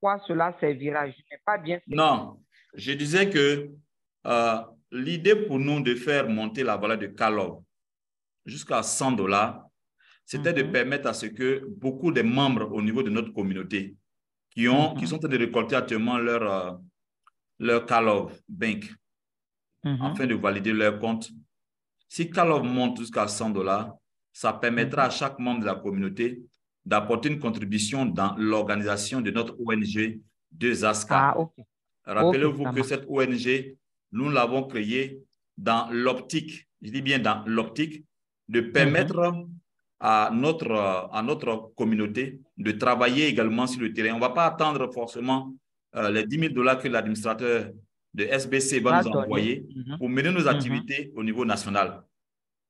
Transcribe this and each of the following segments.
quoi cela servira? Je n'ai pas bien saisi. Non, je disais que l'idée pour nous de faire monter la valeur de Calov jusqu'à 100 $, c'était de permettre à ce que beaucoup de membres au niveau de notre communauté qui sont en train de récolter actuellement leur Calov Bank afin de valider leur compte. Si Calov monte jusqu'à 100 $, ça permettra à chaque membre de la communauté d'apporter une contribution dans l'organisation de notre ONG de Zaska. Ah, ok. Rappelez-vous Ok, que cette ONG, nous l'avons créée dans l'optique, je dis bien dans l'optique, de permettre à notre communauté de travailler également sur le terrain. On ne va pas attendre forcément les 10 000 $ que l'administrateur de SBC va nous envoyer pour mener nos activités au niveau national.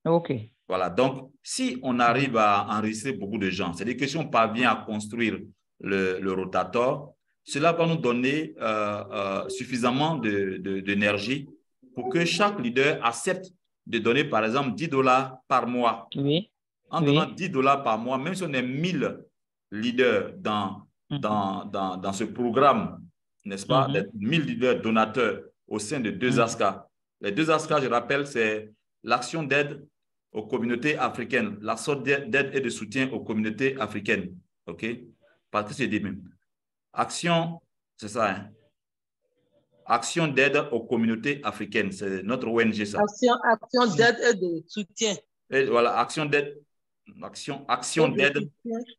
Ok. Voilà, donc si on arrive à enregistrer beaucoup de gens, c'est-à-dire que si on parvient à construire le rotator, cela va nous donner suffisamment d'énergie pour que chaque leader accepte de donner par exemple 10 $ par mois. Oui. En donnant 10 $ par mois, même si on est 1000 leaders dans ce programme, n'est-ce pas, 1000 leaders donateurs au sein de 2ASCA. Les 2ASCA, je rappelle, c'est l'action d'aide aux communautés africaines, l'action d'aide et de soutien aux communautés africaines. OK? Parce que c'est des mêmes. Action, c'est ça, hein? Action d'aide aux communautés africaines, c'est notre ONG, ça. Action d'aide et de soutien. Et voilà, action d'aide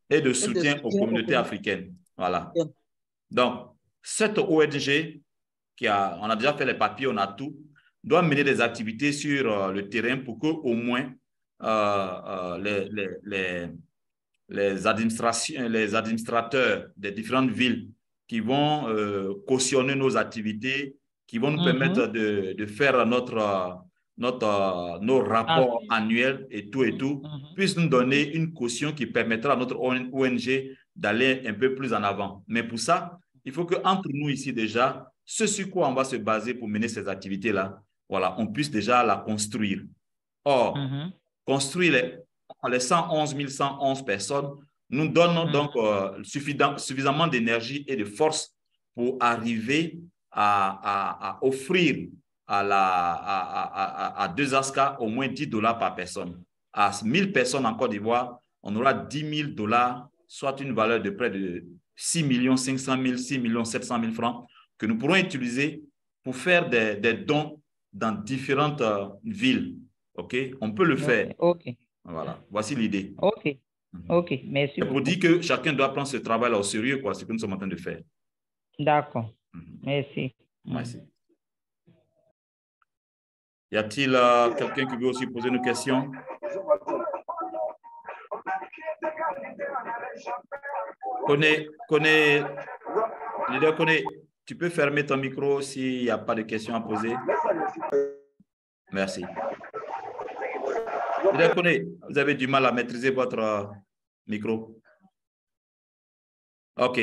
et de soutien aux communautés africaines. Voilà. Donc, cette ONG, on a déjà fait les papiers, on a tout, doit mener des activités sur le terrain pour qu'au moins les administrateurs des différentes villes qui vont cautionner nos activités, qui vont nous permettre de faire nos rapports annuels et tout, puissent nous donner une caution qui permettra à notre ONG d'aller un peu plus en avant. Mais pour ça, il faut qu'entre nous ici déjà, ce sur quoi on va se baser pour mener ces activités-là, voilà, on puisse déjà la construire. Or, construire les 111 111 personnes nous donne donc suffisamment d'énergie et de force pour arriver à offrir à 2ASCA au moins 10 $ par personne. À 1000 personnes en Côte d'Ivoire, on aura 10 000 $, soit une valeur de près de 6 500 000, 6 700 000 francs que nous pourrons utiliser pour faire des dons dans différentes villes. OK? On peut le faire. OK. Voilà. Voici l'idée. OK. OK. Merci. C'est pour dire que chacun doit prendre ce travail-là au sérieux, quoi, ce que nous sommes en train de faire. D'accord. Merci. Merci. Y a-t-il quelqu'un qui veut aussi poser une question? Leader, tu peux fermer ton micro s'il n'y a pas de questions à poser? Merci. Leader Koné, vous avez du mal à maîtriser votre micro? OK.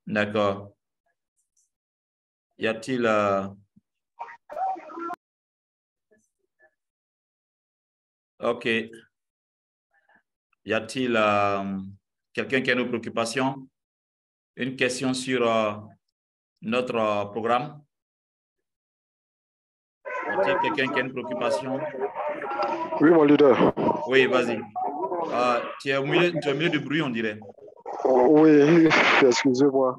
D'accord. Y a-t-il... OK. Y a-t-il quelqu'un qui a une préoccupation? Une question sur notre programme? Y a-t-il quelqu'un qui a une préoccupation? Oui, mon leader. Oui, vas-y. Tu es au milieu du bruit, on dirait. Oui, excusez-moi.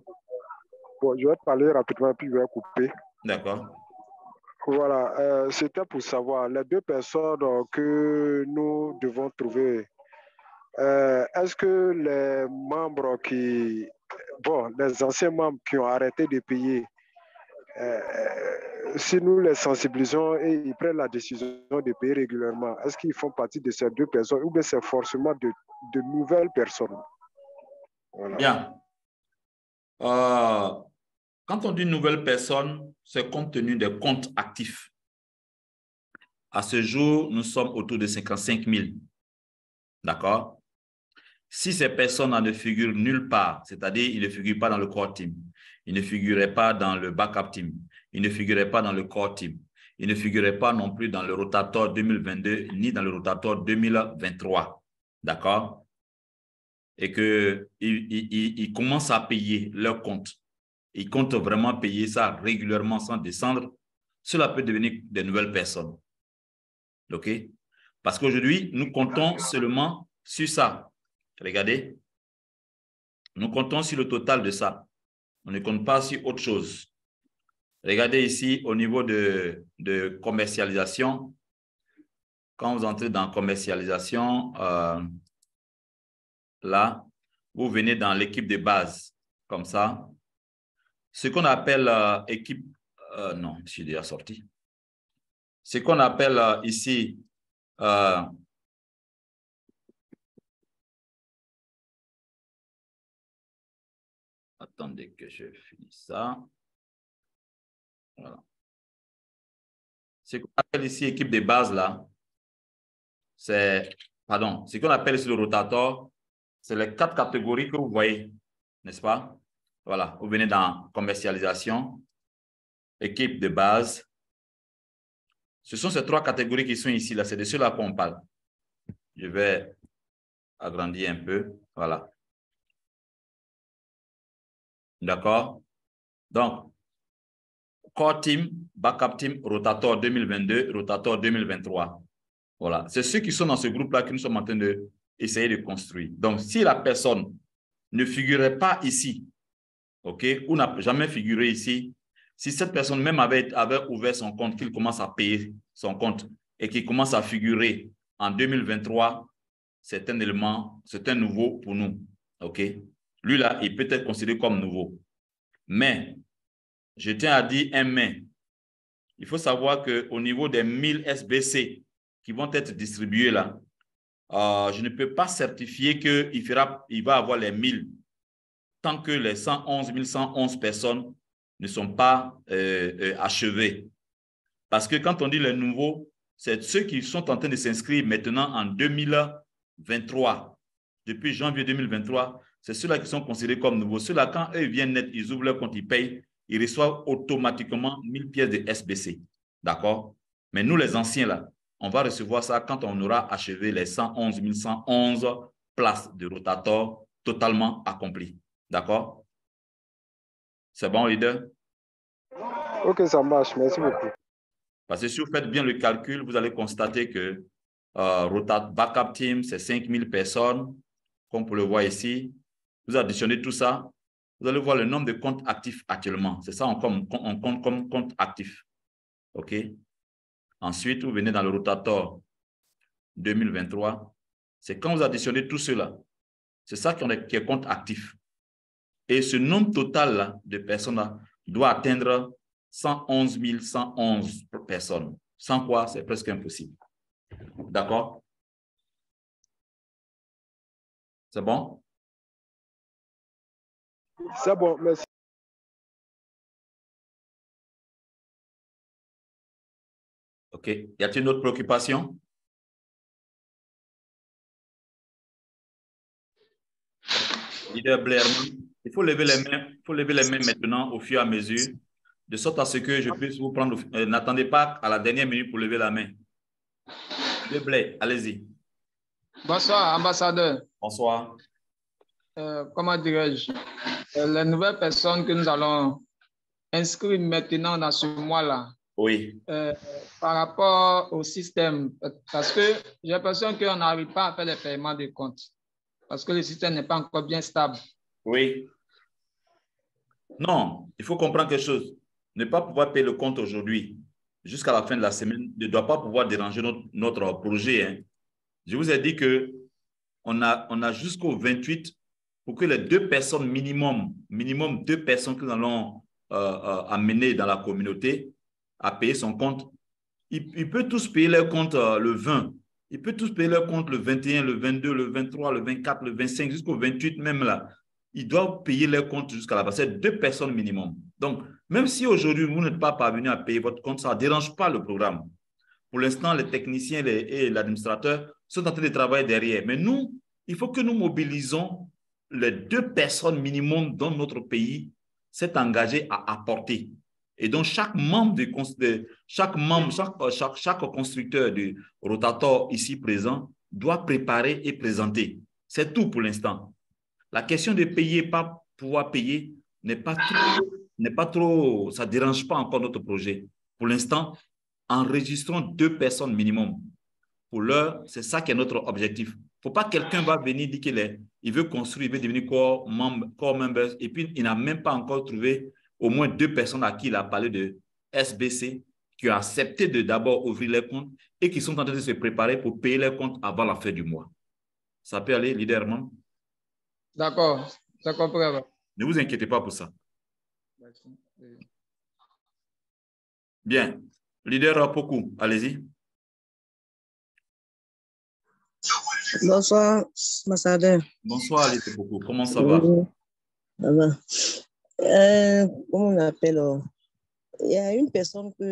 Bon, je vais te parler rapidement, puis je vais couper. D'accord. Voilà, c'était pour savoir, les 2 personnes que nous devons trouver, est-ce que les membres les anciens membres qui ont arrêté de payer, si nous les sensibilisons et ils prennent la décision de payer régulièrement, est-ce qu'ils font partie de ces 2 personnes ou bien c'est forcément de nouvelles personnes? Voilà. Bien. Quand on dit nouvelle personne, c'est compte tenu des comptes actifs. À ce jour, nous sommes autour de 55 000. D'accord? Si ces personnes ne figurent nulle part, c'est-à-dire ils ne figurent pas dans le core team, ils ne figuraient pas dans le backup team, ils ne figuraient pas dans le core team, ils ne figuraient pas non plus dans le rotator 2022 ni dans le rotator 2023. D'accord? et qu'ils commencent à payer leur compte. Ils comptent vraiment payer ça régulièrement sans descendre. Cela peut devenir de nouvelles personnes. OK? Parce qu'aujourd'hui, nous comptons seulement sur ça. Regardez. Nous comptons sur le total de ça. On ne compte pas sur autre chose. Regardez ici au niveau de commercialisation. Quand vous entrez dans commercialisation, là, vous venez dans l'équipe de base, comme ça. Ce qu'on appelle équipe... non, je suis déjà sorti. Ce qu'on appelle ici... attendez que je finisse ça. Voilà. Ce qu'on appelle ici équipe de base, là, c'est... Pardon, ce qu'on appelle ici le rotator, c'est les 4 catégories que vous voyez, n'est-ce pas? Voilà, vous venez dans commercialisation, équipe de base. Ce sont ces 3 catégories qui sont ici, là. C'est de ceux-là qu'on parle. Je vais agrandir un peu. Voilà. D'accord? Donc, Core Team, Backup Team, Rotator 2022, Rotator 2023. Voilà. C'est ceux qui sont dans ce groupe-là que nous sommes en train d'essayer de construire. Donc, si la personne ne figurait pas ici, OK, ou n'a jamais figuré ici, si cette personne même avait ouvert son compte, qu'il commence à payer son compte et qu'il commence à figurer en 2023, c'est un élément, c'est un nouveau pour nous. OK? Lui, là, il peut être considéré comme nouveau. Mais, je tiens à dire un mais. Il faut savoir qu'au niveau des 1000 SBC qui vont être distribués là, je ne peux pas certifier qu'il va avoir les 1000 tant que les 111 personnes ne sont pas achevées. Parce que quand on dit les nouveaux, c'est ceux qui sont en train de s'inscrire maintenant en 2023. Depuis janvier 2023, c'est ceux-là qui sont considérés comme nouveaux. Ceux-là, quand eux viennent net, ils ouvrent leur compte, ils payent, ils reçoivent automatiquement 1000 pièces de SBC. D'accord? Mais nous, les anciens, là, on va recevoir ça quand on aura achevé les 111 places de rotator totalement accomplies. D'accord? C'est bon, leader? Ok, ça marche. Merci beaucoup. Parce que si vous faites bien le calcul, vous allez constater que Backup Team, c'est 5000 personnes, comme vous le voyez ici. Vous additionnez tout ça, vous allez voir le nombre de comptes actifs actuellement. C'est ça, on compte comme compte actif. OK? Ensuite, vous venez dans le rotator 2023. C'est quand vous additionnez tout cela. C'est ça qui est compte actif. Et ce nombre total là, de personnes là, doit atteindre 111 111 personnes. Sans quoi, c'est presque impossible. D'accord? C'est bon? C'est bon, merci. OK. Y a-t-il une autre préoccupation? Leader Blair, il faut lever les mains maintenant au fur et à mesure, de sorte à ce que je puisse vous prendre. N'attendez pas à la dernière minute pour lever la main. Leader Blair, allez-y. Bonsoir, ambassadeur. Bonsoir. Comment dirais-je? Les nouvelles personnes que nous allons inscrire maintenant dans ce mois-là. Oui. Par rapport au système, parce que j'ai l'impression qu'on n'arrive pas à faire les paiements de compte, parce que le système n'est pas encore bien stable. Oui. Non, il faut comprendre quelque chose. Ne pas pouvoir payer le compte aujourd'hui, jusqu'à la fin de la semaine, ne doit pas pouvoir déranger notre projet. Hein. Je vous ai dit qu'on a jusqu'au 28 pour que les 2 personnes minimum 2 personnes que nous allons amener dans la communauté à payer son compte. Ils peuvent tous payer leur compte le 20. Ils peuvent tous payer leur compte le 21, le 22, le 23, le 24, le 25, jusqu'au 28 même là. Ils doivent payer leur compte jusqu'à la base. C'est 2 personnes minimum. Donc, même si aujourd'hui, vous n'êtes pas parvenu à payer votre compte, ça ne dérange pas le programme. Pour l'instant, les techniciens et l'administrateur sont en train de travailler derrière. Mais nous, il faut que nous mobilisons les 2 personnes minimum dont notre pays s'est engagé à apporter. Et donc, chaque constructeur de rotator ici présent doit préparer et présenter. C'est tout pour l'instant. La question de payer, pas pouvoir payer, n'est pas trop, ça ne dérange pas encore notre projet. Pour l'instant, enregistrons 2 personnes minimum. Pour l'heure, c'est ça qui est notre objectif. Il ne faut pas que quelqu'un va venir dire qu'il veut construire, il veut devenir core member, et puis il n'a même pas encore trouvé au moins 2 personnes à qui il a parlé de SBC qui ont accepté de d'abord ouvrir les comptes et qui sont en train de se préparer pour payer les comptes avant la fin du mois. Ça peut aller, leader Herman? D'accord, je comprends. Ne vous inquiétez pas pour ça. Bien. Leader Poku, allez-y. Bonsoir, ambassadeur. Bonsoir, leader Poku. Comment ça va? Ça va. Comment on appelle? Il y a une personne qui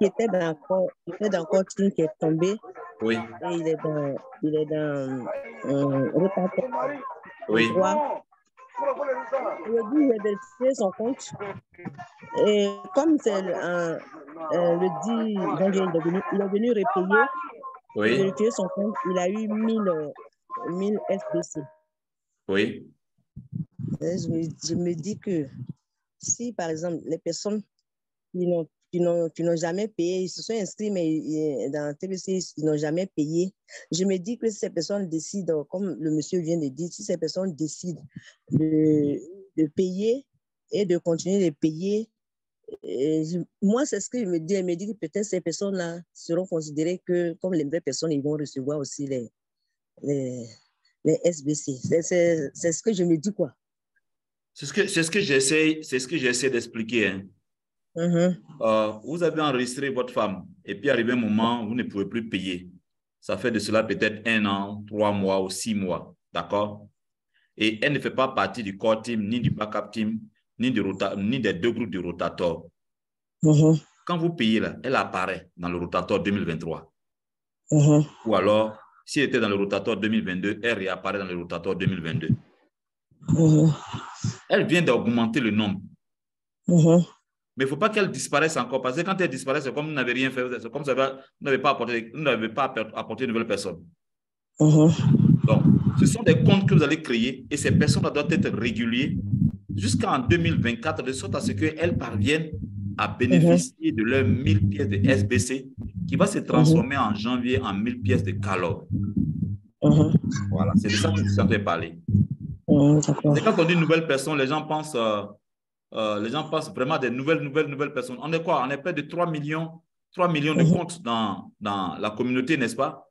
était dans le corps qui est tombée. Oui. Et il est dans rotateur. Oui. Aujourd'hui, il a vérifié son compte. Et comme c'est le 10 janvier, il est venu repayer. Oui. Il a vérifié son compte. Il a eu 1000 SBC. Oui. Et je me dis que si, par exemple, les personnes qui n'ont jamais payé, ils se sont inscrits, mais dans TBC, ils n'ont jamais payé. Je me dis que si ces personnes décident, comme le monsieur vient de dire, si ces personnes décident de payer et de continuer de payer, moi, c'est ce que je me dis. Je me dis que peut-être ces personnes-là seront considérées comme les vraies personnes, ils vont recevoir aussi les SBC. C'est ce que je me dis, quoi. C'est ce que j'essaie d'expliquer. Hein. Vous avez enregistré votre femme et puis arrivé un moment où vous ne pouvez plus payer. Ça fait de cela peut-être 1 an, 3 mois ou 6 mois. D'accord? Et elle ne fait pas partie du core team, ni du backup team, ni des 2 groupes de rotateurs. Quand vous payez, là, elle apparaît dans le rotateur 2023. Ou alors, si elle était dans le rotateur 2022, elle réapparaît dans le rotateur 2022. Elle vient d'augmenter le nombre. Mais il ne faut pas qu'elle disparaisse encore, parce que quand elle disparaît, c'est comme vous n'avez rien fait, c'est comme si vous n'avez pas apporté une nouvelle personne. Donc, ce sont des comptes que vous allez créer et ces personnes doivent être réguliers jusqu'en 2024, de sorte à ce qu'elles parviennent à bénéficier de leurs 1000 pièces de SBC qui va se transformer en janvier en 1000 pièces de CALOG. Voilà, c'est de ça que je suis en train de parler. Et quand on dit nouvelle personne, les gens pensent vraiment des nouvelles personnes. On est quoi? On est près de 3 millions de comptes dans la communauté, n'est-ce pas?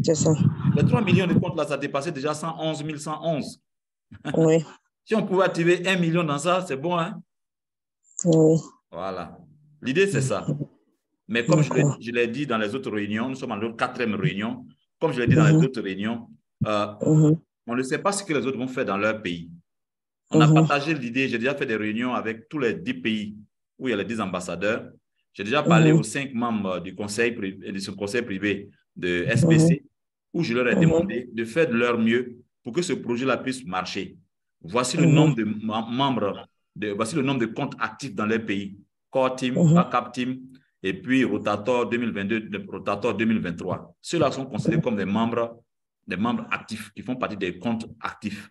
C'est ça. Les 3 millions de comptes, là, ça dépassait déjà 111 111. Oui. Si on pouvait activer 1 million dans ça, c'est bon, hein? Oui. Voilà. L'idée, c'est ça. Mais comme je l'ai dit dans les autres réunions, nous sommes en notre 4e réunion, comme je l'ai dit dans les autres réunions, on ne sait pas ce que les autres vont faire dans leur pays. On a partagé l'idée, j'ai déjà fait des réunions avec tous les 10 pays où il y a les 10 ambassadeurs. J'ai déjà parlé aux 5 membres du conseil privé de SBC, où je leur ai demandé de faire de leur mieux pour que ce projet-là puisse marcher. Voici le nombre de membres, voici le nombre de comptes actifs dans leur pays. Core Team, Backup Team, et puis Rotator 2022, Rotator 2023. Ceux-là sont considérés comme des membres actifs, qui font partie des comptes actifs.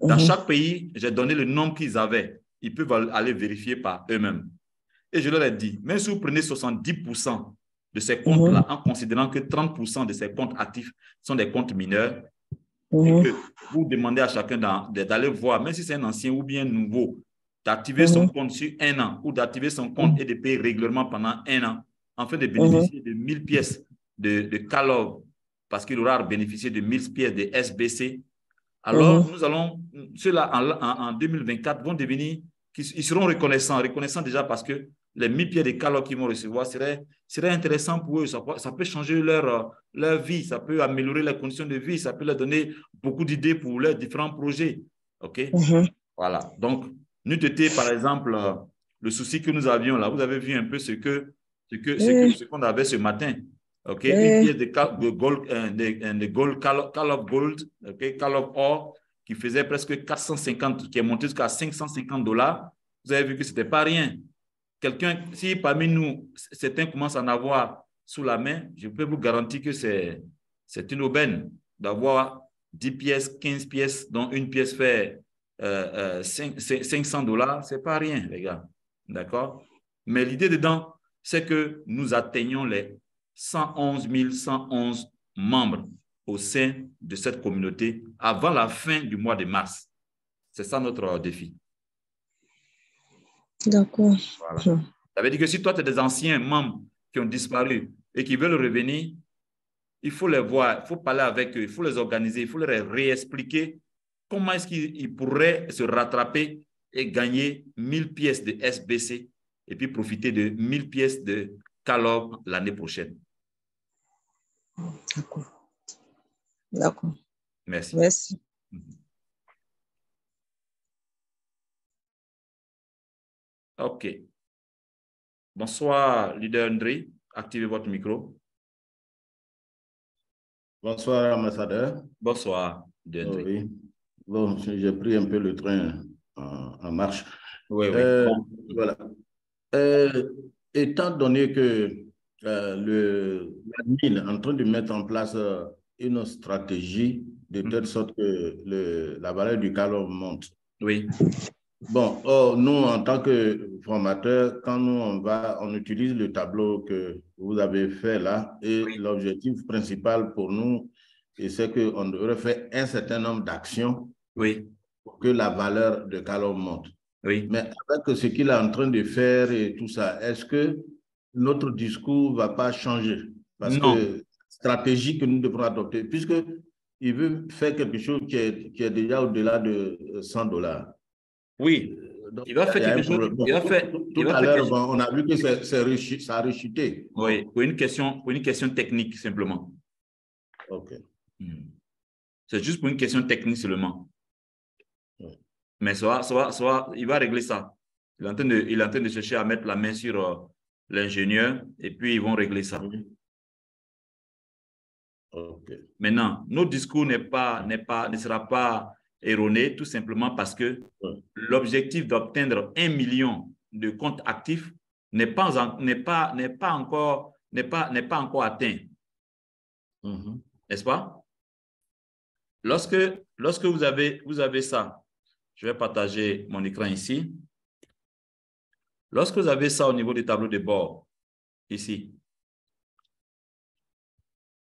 Dans chaque pays, j'ai donné le nombre qu'ils avaient. Ils peuvent aller vérifier par eux-mêmes. Et je leur ai dit, même si vous prenez 70% de ces comptes-là, en considérant que 30% de ces comptes actifs sont des comptes mineurs, et que vous demandez à chacun d'aller voir, même si c'est un ancien ou bien nouveau, d'activer son compte sur 1 an ou d'activer son compte et de payer régulièrement pendant 1 an, afin de bénéficier de 1000 pièces de CALOG, parce qu'il aura bénéficié de 1000 pièces de SBC. Alors, nous allons, ceux-là en 2024 vont devenir, ils seront reconnaissants déjà parce que les 1000 pièces de CALOG qu'ils vont recevoir serait intéressant pour eux. Ça peut changer leur vie, ça peut améliorer les conditions de vie, ça peut leur donner beaucoup d'idées pour leurs différents projets. OK? Voilà. Donc, nous été, par exemple, le souci que nous avions là, vous avez vu un peu ce qu'on avait ce matin. OK? Une pièce de gold, Call of Gold, OK? Call of Or, qui faisait presque 450, qui est monté jusqu'à $550. Vous avez vu que ce n'était pas rien. Quelqu'un, si parmi nous, certains commencent à en avoir sous la main, je peux vous garantir que c'est une aubaine d'avoir 10 pièces, 15 pièces, dont une pièce fait $500, ce n'est pas rien, les gars. D'accord? Mais l'idée dedans, c'est que nous atteignons les 111 111 membres au sein de cette communauté avant la fin du mois de mars. C'est ça notre défi. D'accord. Voilà. Ça veut dire que si toi, tu as des anciens membres qui ont disparu et qui veulent revenir, il faut les voir, il faut parler avec eux, il faut les organiser, il faut leur réexpliquer comment est-ce qu'ils pourraient se rattraper et gagner 1000 pièces de SBC et puis profiter de 1000 pièces de Calog l'année prochaine. D'accord. D'accord. Merci. Merci. OK. Bonsoir, leader André. Activez votre micro. Bonsoir, ambassadeur. Bonsoir, leader André. Oui. Bon, j'ai pris un peu le train en marche. Oui, oui. Voilà. Étant donné que l'admin est en train de mettre en place une stratégie de telle sorte que la valeur du Calog monte. Oui. Bon, nous, en tant que formateurs, quand nous, on utilise le tableau que vous avez fait là, et oui, l'objectif principal pour nous, c'est qu'on devrait faire un certain nombre d'actions, oui, pour que la valeur de Calog monte. Oui. Mais avec ce qu'il est en train de faire et tout ça, est-ce que notre discours ne va pas changer? Parce non. que stratégie que nous devons adopter, puisqu'il veut faire quelque chose qui est déjà au-delà de $100. Oui, donc, il va faire quelque chose. Bon, tout à l'heure, on a vu que ça a rechuté. Oui, pour une question technique simplement. OK. C'est juste pour une question technique seulement. Oui. Mais il va régler ça. Il est en train de chercher à mettre la main sur l'ingénieur et puis ils vont régler ça. Oui. OK. Maintenant, notre discours ne sera pas erroné tout simplement parce que l'objectif d'obtenir 1 million de comptes actifs n'est pas encore atteint. N'est-ce pas? Lorsque vous avez ça, je vais partager mon écran ici. Lorsque vous avez ça au niveau du tableau de bord, ici,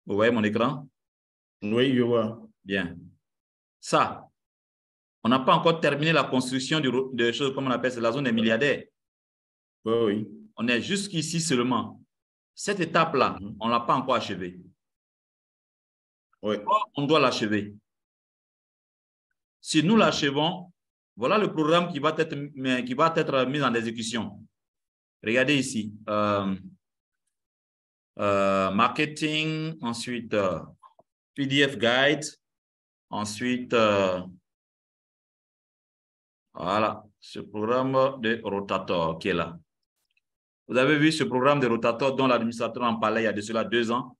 vous voyez mon écran? Oui, je vois. Bien. Ça, on n'a pas encore terminé la construction de choses comme on appelle, c'est la zone des milliardaires. Oui, oui. On est jusqu'ici seulement. Cette étape-là, on ne l'a pas encore achevée. Oui. On doit l'achever. Si nous l'achevons, voilà le programme qui va être mis en exécution. Regardez ici. Marketing, ensuite PDF Guide, ensuite voilà, ce programme de Rotator qui est là. Vous avez vu ce programme de Rotator dont l'administrateur en parlait il y a de cela 2 ans?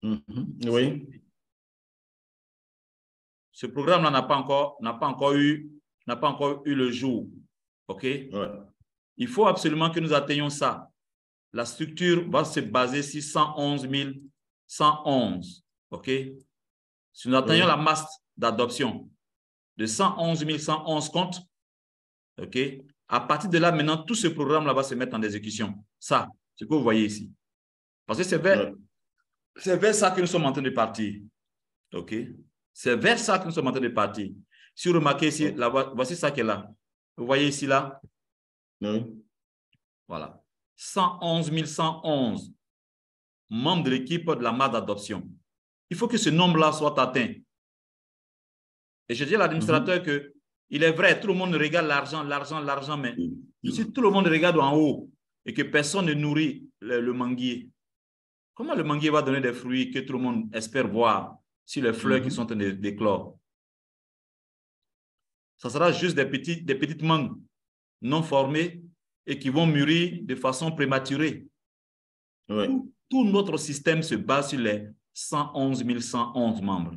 Oui. Ce programme-là n'a pas encore eu le jour. OK? Ouais. Il faut absolument que nous atteignions ça. La structure va se baser sur 111 111. OK? Si nous atteignons la masse d'adoption de 111 111 comptes, OK? À partir de là, maintenant, tout ce programme-là va se mettre en exécution. Ça, c'est ce que vous voyez ici. Parce que c'est vers ça que nous sommes en train de partir. OK? C'est vers ça que nous sommes en train de partir. Si vous remarquez ici, là, voici ça qui est là. Vous voyez ici, là? Oui. Voilà. 111 111 membres de l'équipe de la masse d'adoption. Il faut que ce nombre-là soit atteint. Et je dis à l'administrateur que il est vrai, tout le monde regarde l'argent, mais si tout le monde regarde en haut et que personne ne nourrit le manguier, comment le manguier va donner des fruits que tout le monde espère voir sur les fleurs qui sont en train d'éclore? Ça sera juste des petites mangues non formées et qui vont mûrir de façon prématurée. Oui. Tout notre système se base sur les 111 111 membres.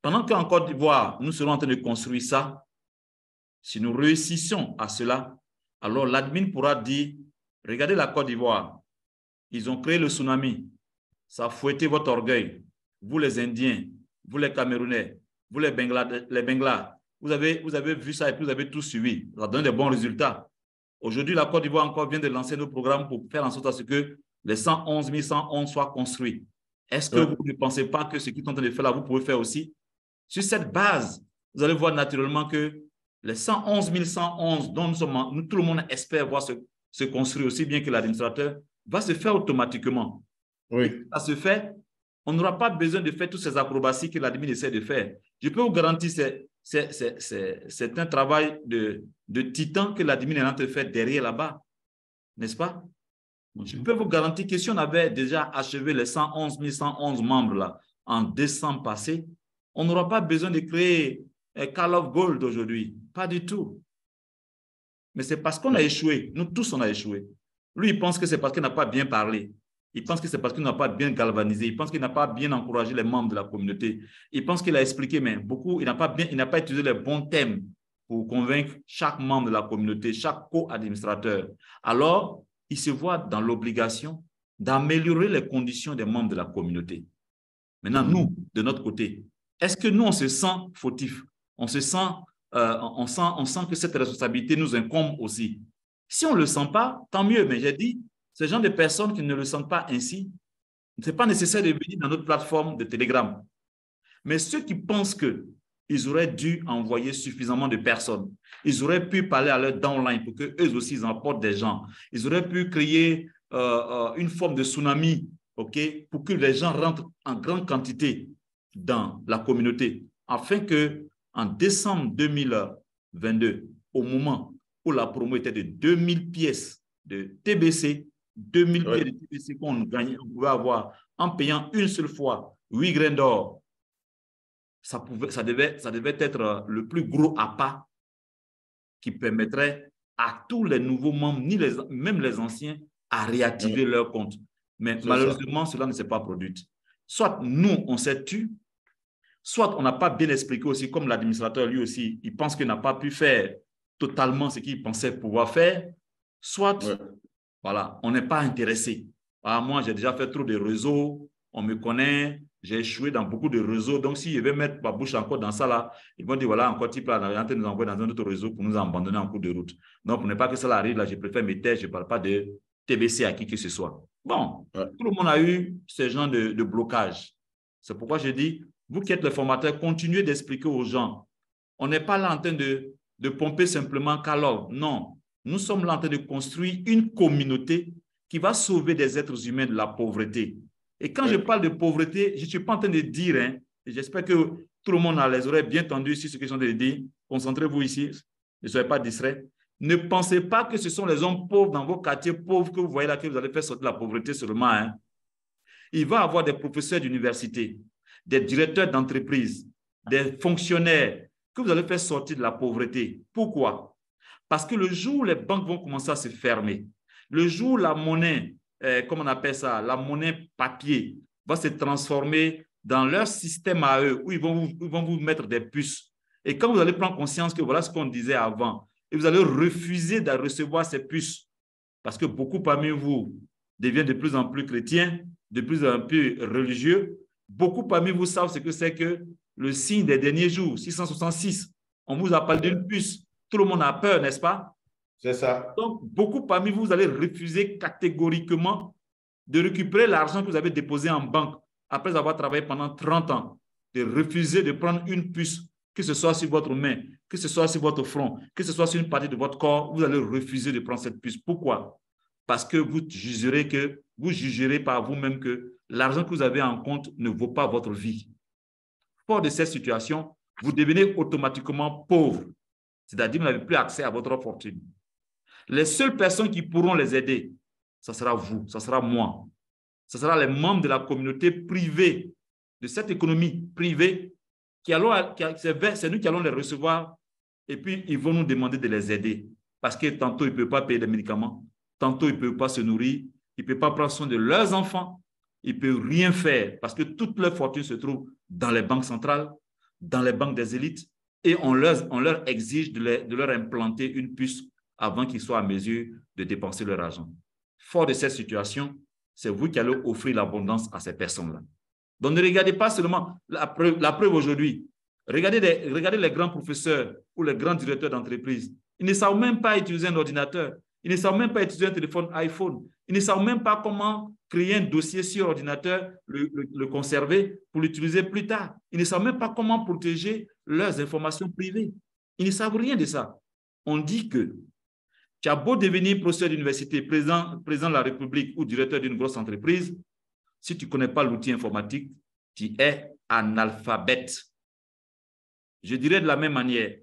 Pendant qu'en Côte d'Ivoire, nous serons en train de construire ça, si nous réussissons à cela, alors l'admin pourra dire, regardez la Côte d'Ivoire, ils ont créé le tsunami, ça a fouetté votre orgueil. Vous les Indiens, vous les Camerounais, vous les Benglas, vous avez vu ça et puis vous avez tout suivi. Ça donne des bons résultats. Aujourd'hui, la Côte d'Ivoire encore vient de lancer nos programmes pour faire en sorte à ce que les 111 111 soient construits. Est-ce que vous ne pensez pas que ce qu'ils sont en train de faire là, vous pouvez faire aussi? Sur cette base, vous allez voir naturellement que les 111 111 dont tout le monde espère voir se construire aussi bien que l'administrateur va se faire automatiquement. Oui. Et ça se fait, on n'aura pas besoin de faire toutes ces acrobaties que l'admin essaie de faire. Je peux vous garantir, c'est un travail de titan que l'admin est en train de faire derrière là-bas, n'est-ce pas? Je peux vous garantir que si on avait déjà achevé les 111 111 membres là, en décembre passé, on n'aura pas besoin de créer un Call of Gold aujourd'hui. Pas du tout. Mais c'est parce qu'on a échoué. Nous tous, on a échoué. Lui, il pense que c'est parce qu'il n'a pas bien parlé. Il pense que c'est parce qu'il n'a pas bien galvanisé. Il pense qu'il n'a pas bien encouragé les membres de la communauté. Il pense qu'il a expliqué, mais beaucoup, il n'a pas utilisé les bons thèmes pour convaincre chaque membre de la communauté, chaque co-administrateur. Alors, il se voit dans l'obligation d'améliorer les conditions des membres de la communauté. Maintenant, nous, de notre côté, est-ce que nous, on se sent fautif? On sent que cette responsabilité nous incombe aussi. Si on ne le sent pas, tant mieux. Mais j'ai dit, ce genre de personnes qui ne le sentent pas ainsi, ce n'est pas nécessaire de venir dans notre plateforme de Telegram. Mais ceux qui pensent qu'ils auraient dû envoyer suffisamment de personnes, ils auraient pu parler à leur downline pour qu'eux aussi ils emportent des gens. Ils auraient pu créer une forme de tsunami, okay, pour que les gens rentrent en grande quantité dans la communauté, afin qu'en décembre 2022, au moment où la promo était de 2000 pièces de TBC, 2000 pièces de TBC qu'on pouvait avoir en payant une seule fois 8 graines d'or, ça devait être le plus gros appât qui permettrait à tous les nouveaux membres, même les anciens, à réactiver leur compte. Mais malheureusement, cela ne s'est pas produit. Soit nous, on s'est tu, soit on n'a pas bien expliqué aussi, comme l'administrateur lui aussi, il pense qu'il n'a pas pu faire totalement ce qu'il pensait pouvoir faire, soit voilà, on n'est pas intéressé. Ah, moi, j'ai déjà fait trop de réseaux, on me connaît, j'ai échoué dans beaucoup de réseaux. Donc, si je vais mettre ma bouche encore dans ça, là, ils vont dire, voilà, encore type là, on est en train de nous envoyer dans un autre réseau pour nous abandonner en cours de route. Donc, pour ne pas que ça arrive, là, je préfère me taire, je ne parle pas de TBC à qui que ce soit. Bon, tout le monde a eu ce genre de blocage. C'est pourquoi je dis, vous qui êtes les formateurs, continuez d'expliquer aux gens. On n'est pas là en train de pomper simplement Calov. Non, nous sommes là en train de construire une communauté qui va sauver des êtres humains de la pauvreté. Et quand je parle de pauvreté, je ne suis pas en train de dire, hein, et j'espère que tout le monde a les oreilles bien tendues sur ce que je suis en train de dire. Concentrez-vous ici, ne soyez pas distraits. Ne pensez pas que ce sont les hommes pauvres dans vos quartiers pauvres que vous voyez là que vous allez faire sortir la pauvreté seulement. Hein. Il va y avoir des professeurs d'université, des directeurs d'entreprise, des fonctionnaires que vous allez faire sortir de la pauvreté. Pourquoi? Parce que le jour où les banques vont commencer à se fermer, le jour où la monnaie, comment on appelle ça, la monnaie papier va se transformer dans leur système à eux, où ils vont vous mettre des puces. Et quand vous allez prendre conscience que voilà ce qu'on disait avant, et vous allez refuser de recevoir ces puces, parce que beaucoup parmi vous deviennent de plus en plus chrétiens, de plus en plus religieux. Beaucoup parmi vous savent ce que c'est que le signe des derniers jours, 666. On vous a parlé d'une puce. Tout le monde a peur, n'est-ce pas? C'est ça. Donc, beaucoup parmi vous, vous allez refuser catégoriquement de récupérer l'argent que vous avez déposé en banque après avoir travaillé pendant 30 ans, de refuser de prendre une puce, que ce soit sur votre main, que ce soit sur votre front, que ce soit sur une partie de votre corps, vous allez refuser de prendre cette puce. Pourquoi? Parce que vous jugerez par vous-même que l'argent que vous avez en compte ne vaut pas votre vie. Fort de cette situation, vous devenez automatiquement pauvre, c'est-à-dire que vous n'avez plus accès à votre fortune. Les seules personnes qui pourront les aider, ce sera vous, ce sera moi. Ce sera les membres de la communauté privée, de cette économie privée, c'est nous qui allons les recevoir et puis ils vont nous demander de les aider. Parce que tantôt, ils ne peuvent pas payer des médicaments, tantôt, ils ne peuvent pas se nourrir, ils ne peuvent pas prendre soin de leurs enfants, ils ne peuvent rien faire parce que toute leur fortune se trouve dans les banques centrales, dans les banques des élites et on leur exige de leur implanter une puce avant qu'ils soient à mesure de dépenser leur argent. Fort de cette situation, c'est vous qui allez offrir l'abondance à ces personnes-là. Donc, ne regardez pas seulement la preuve aujourd'hui. Regardez les grands professeurs ou les grands directeurs d'entreprise. Ils ne savent même pas utiliser un ordinateur. Ils ne savent même pas utiliser un téléphone iPhone. Ils ne savent même pas comment créer un dossier sur ordinateur, le conserver pour l'utiliser plus tard. Ils ne savent même pas comment protéger leurs informations privées. Ils ne savent rien de ça. On dit que tu as beau devenir professeur d'université, président de la République ou directeur d'une grosse entreprise, si tu ne connais pas l'outil informatique, tu es analphabète. Je dirais de la même manière,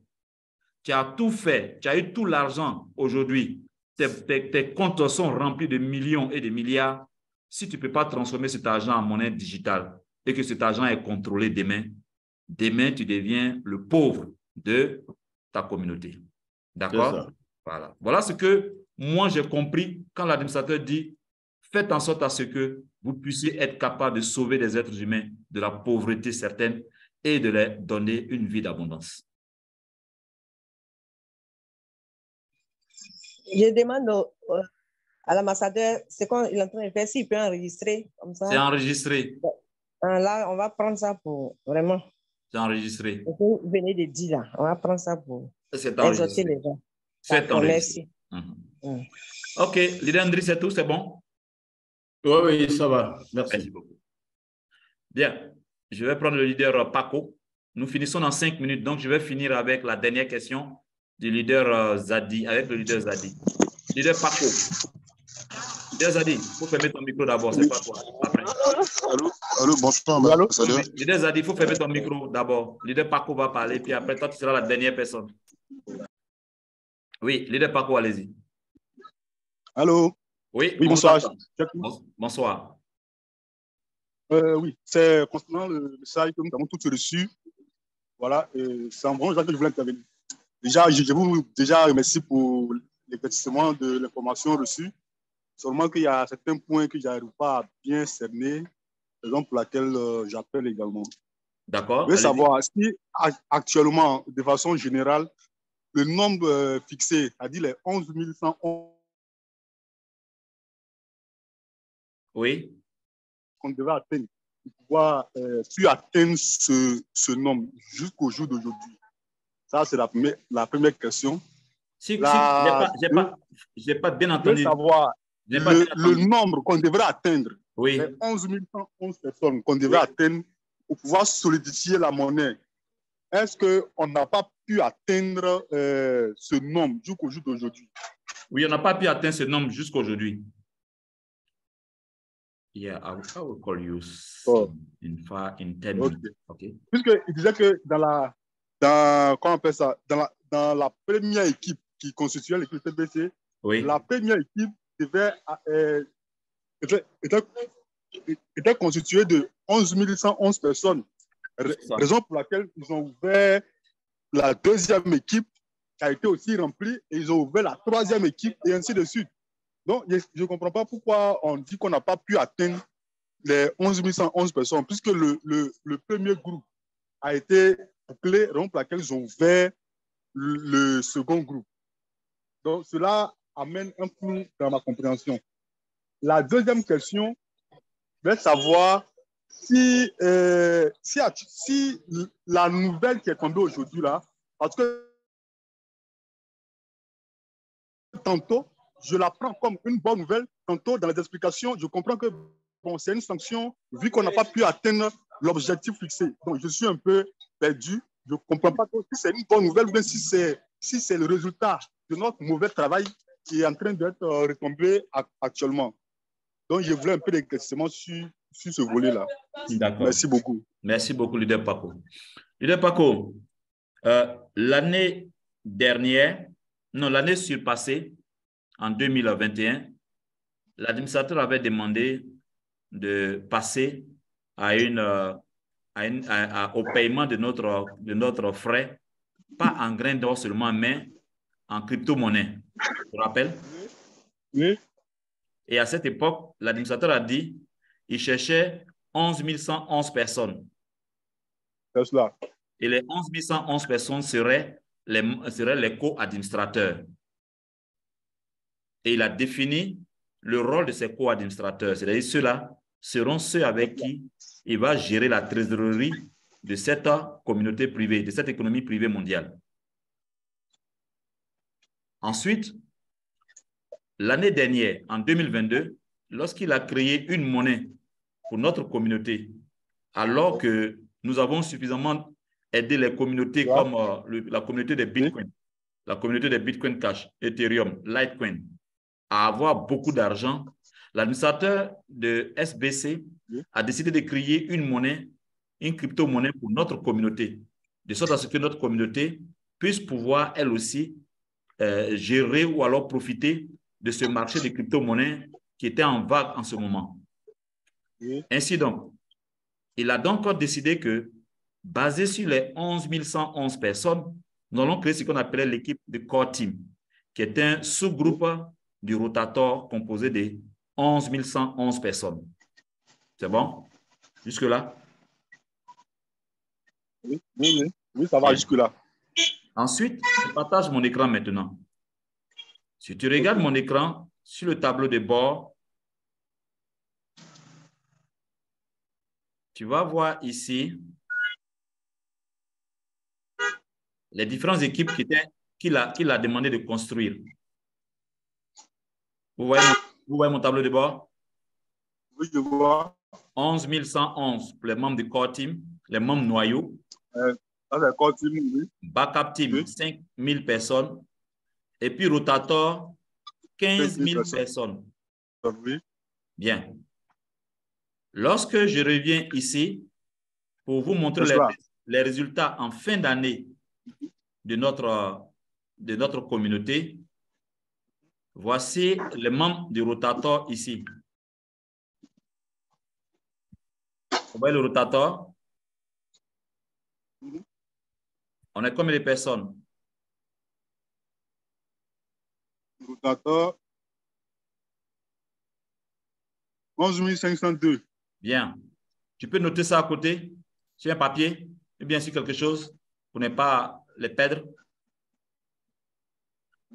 tu as tout fait, tu as eu tout l'argent aujourd'hui, tes comptes sont remplis de millions et de milliards. Si tu ne peux pas transformer cet argent en monnaie digitale et que cet argent est contrôlé demain, tu deviens le pauvre de ta communauté. D'accord? Voilà. Voilà ce que moi j'ai compris quand l'administrateur dit faites en sorte à ce que vous puissiez être capable de sauver des êtres humains de la pauvreté certaine et de leur donner une vie d'abondance. Je demande à l'ambassadeur, c'est quand il est en train de faire, s'il peut enregistrer comme ça. C'est enregistré. Là, on va prendre ça pour vraiment. C'est enregistré. Ce que vous venez de dire là, on va prendre ça pour exhorter les gens. C'est enregistré. Merci. OK, leader Andri, c'est tout, c'est bon? Oui, ça va. Merci beaucoup. Bien, je vais prendre le leader Paco. Nous finissons dans 5 minutes, donc je vais finir avec la dernière question du leader Zadi, avec le leader Zadi. Leader Paco. Leader Zadi, il faut fermer ton micro d'abord, c'est pas toi. Après. Allô, bonsoir. Allô? Leader Zadi, il faut fermer ton micro d'abord. Leader Paco va parler, puis après, toi, tu seras la dernière personne. Oui, leader Paco, allez-y. Allô? Oui, bonsoir. Bonsoir. Oui, c'est concernant le message que nous avons tous reçu. Voilà, c'est en bon genre que je voulais intervenir. Déjà, je vous remercie pour l'éclaircissement de l'information reçue. Seulement qu'il y a certains points que je n'arrive pas à bien cerner, raison pour laquelle j'appelle également. D'accord. Je veux savoir si actuellement, de façon générale, le nombre fixé, c'est-à-dire les 11 111, oui, qu'on devait atteindre, pour pouvoir plus atteindre ce nombre jusqu'au jour d'aujourd'hui. Ça, c'est la première question. Je n'ai pas bien entendu. Je veux savoir le nombre qu'on devrait atteindre, oui. Les 11 111 personnes qu'on devrait atteindre pour pouvoir solidifier la monnaie. Est-ce qu'on n'a pas pu atteindre ce nombre jusqu'au jour d'aujourd'hui? Oui, on n'a pas pu atteindre ce nombre jusqu'aujourd'hui. Yeah, I will call you in 10 minutes. Okay. Puisqu'il disait que dans la première équipe qui constituait l'équipe TBC, oui. La première équipe était constituée de 11 111 personnes. Raison pour laquelle ils ont ouvert la deuxième équipe qui a été aussi remplie et ils ont ouvert la troisième équipe et ainsi de suite. Donc, je ne comprends pas pourquoi on dit qu'on n'a pas pu atteindre les 11 111 personnes, puisque le premier groupe a été bouclé, raison pour laquelle ils ont ouvert le second groupe. Donc, cela amène un flou dans ma compréhension. La deuxième question, je vais savoir si la nouvelle qui est tombée aujourd'hui là, parce que tantôt, je la prends comme une bonne nouvelle, tantôt dans les explications, je comprends que bon, c'est une sanction vu qu'on n'a pas pu atteindre l'objectif fixé. Donc, je suis un peu perdu. Je ne comprends pas si c'est une bonne nouvelle ou bien si c'est le résultat de notre mauvais travail qui est en train d'être retombé actuellement. Donc, je voulais un peu d'éclaircissement sur ce volet-là. D'accord. Merci beaucoup. Merci beaucoup, leader Paco. Leader Paco, l'année surpassée, en 2021, l'administrateur avait demandé de passer au paiement de notre frais, pas en grains d'or seulement, mais en crypto-monnaie. Tu te rappelles? Oui. Et à cette époque, l'administrateur a dit qu'il cherchait 11 111 personnes. C'est cela. Et les 11 111 personnes seraient les co-administrateurs. Et il a défini le rôle de ces co-administrateurs, c'est-à-dire ceux-là seront ceux avec qui il va gérer la trésorerie de cette communauté privée, de cette économie privée mondiale. Ensuite, l'année dernière, en 2022, lorsqu'il a créé une monnaie pour notre communauté, alors que nous avons suffisamment aidé les communautés comme la communauté des Bitcoin, la communauté des Bitcoin Cash, Ethereum, Litecoin, à avoir beaucoup d'argent, l'administrateur de SBC a décidé de créer une monnaie, une crypto-monnaie pour notre communauté, de sorte à ce que notre communauté puisse pouvoir, elle aussi, gérer ou alors profiter de ce marché de crypto-monnaies qui était en vague en ce moment. Ainsi donc, il a donc décidé que, basé sur les 11 111 personnes, nous allons créer ce qu'on appelait l'équipe de Core Team, qui est un sous-groupe du Rotator composé de 11 111 personnes. C'est bon? Jusque-là? Oui, ça va jusque-là. Ensuite, je partage mon écran maintenant. Si tu regardes mon écran, sur le tableau de bord, tu vas voir ici les différentes équipes qu'il a demandé de construire. Vous voyez mon tableau de bord? Oui, je vois. 11 111 pour les membres du Core Team, les membres noyaux. Core Team, oui. Backup Team, oui. 5 000 personnes. Et puis Rotator, 15 000 personnes. Oui. Bien. Lorsque je reviens ici pour vous montrer les résultats en fin d'année de notre communauté, voici les membres du Rotator ici. Vous voyez le Rotator? On est combien de personnes? Rotator, 11 502. Bien. Tu peux noter ça à côté, sur un papier, ou bien sur quelque chose, pour ne pas les perdre.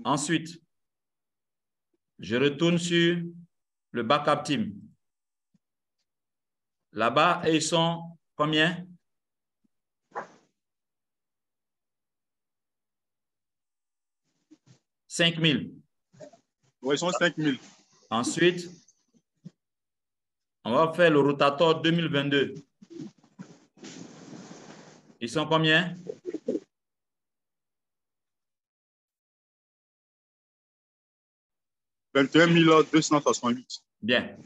Ensuite, je retourne sur le backup team. Là-bas, ils sont combien? « 5 000. » Oui, ils sont 5 000. Ensuite, on va faire le Rotator 2022. Ils sont combien? « 21 268. » Bien.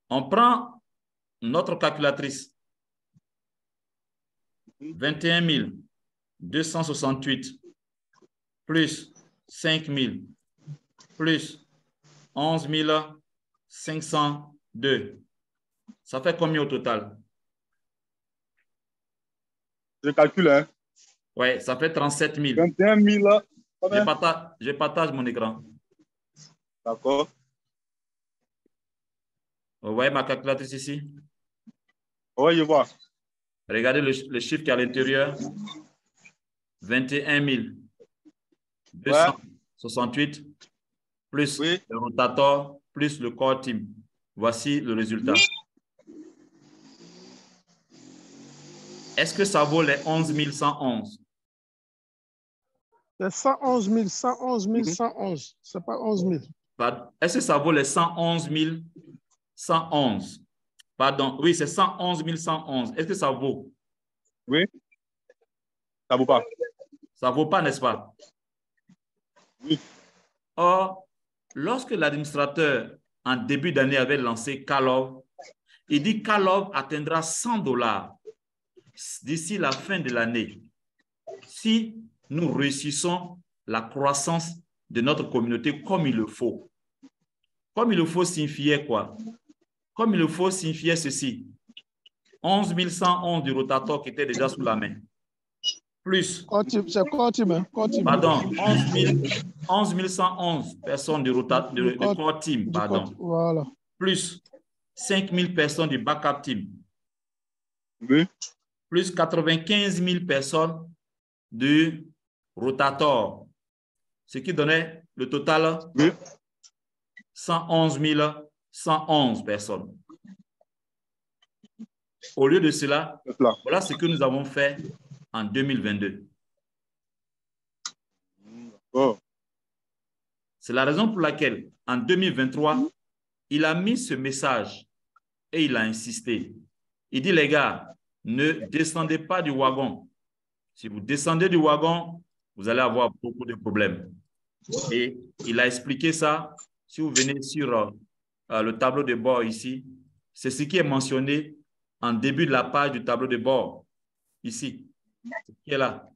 On prend notre calculatrice. 21 268 plus 5 000 plus 11 502. Ça fait combien au total? Je calcule, hein? Oui, ça fait 37 000. 21 000. Je partage mon écran. D'accord. Vous voyez ma calculatrice ici? Oui, je vois. Regardez le chiffre qui est à l'intérieur. 21 268 plus le Rotator plus le Core Team. Voici le résultat. Est-ce que ça vaut les 11 111? Les 111 111. Ce n'est pas 11 000. Est-ce que ça vaut les 111 111? Pardon, oui, c'est 111 111. Est-ce que ça vaut? Oui. Ça ne vaut pas. Ça ne vaut pas, n'est-ce pas? Oui. Or, lorsque l'administrateur, en début d'année, avait lancé Calov, il dit Calov atteindra 100 $ d'ici la fin de l'année si nous réussissons la croissance de notre communauté comme il le faut. Comme il le faut signifiait quoi? Comme il le faut signifiait ceci. 11 111 du Rotator qui était déjà sous la main. Plus. C'est Core Team. Pardon, 11 111 personnes du Core Team. Pardon. Voilà. Plus 5 000 personnes du Backup Team. Oui. Plus 95 000 personnes du Rotator. Ce qui donnait le total 111 111 personnes. Au lieu de cela, voilà ce que nous avons fait en 2022. Oh. C'est la raison pour laquelle, en 2023, il a mis ce message et il a insisté. Il dit, les gars, ne descendez pas du wagon. Si vous descendez du wagon, vous allez avoir beaucoup de problèmes. Et il a expliqué ça. Si vous venez sur le tableau de bord ici, c'est ce qui est mentionné en début de la page du tableau de bord. Ici, ce qui est là.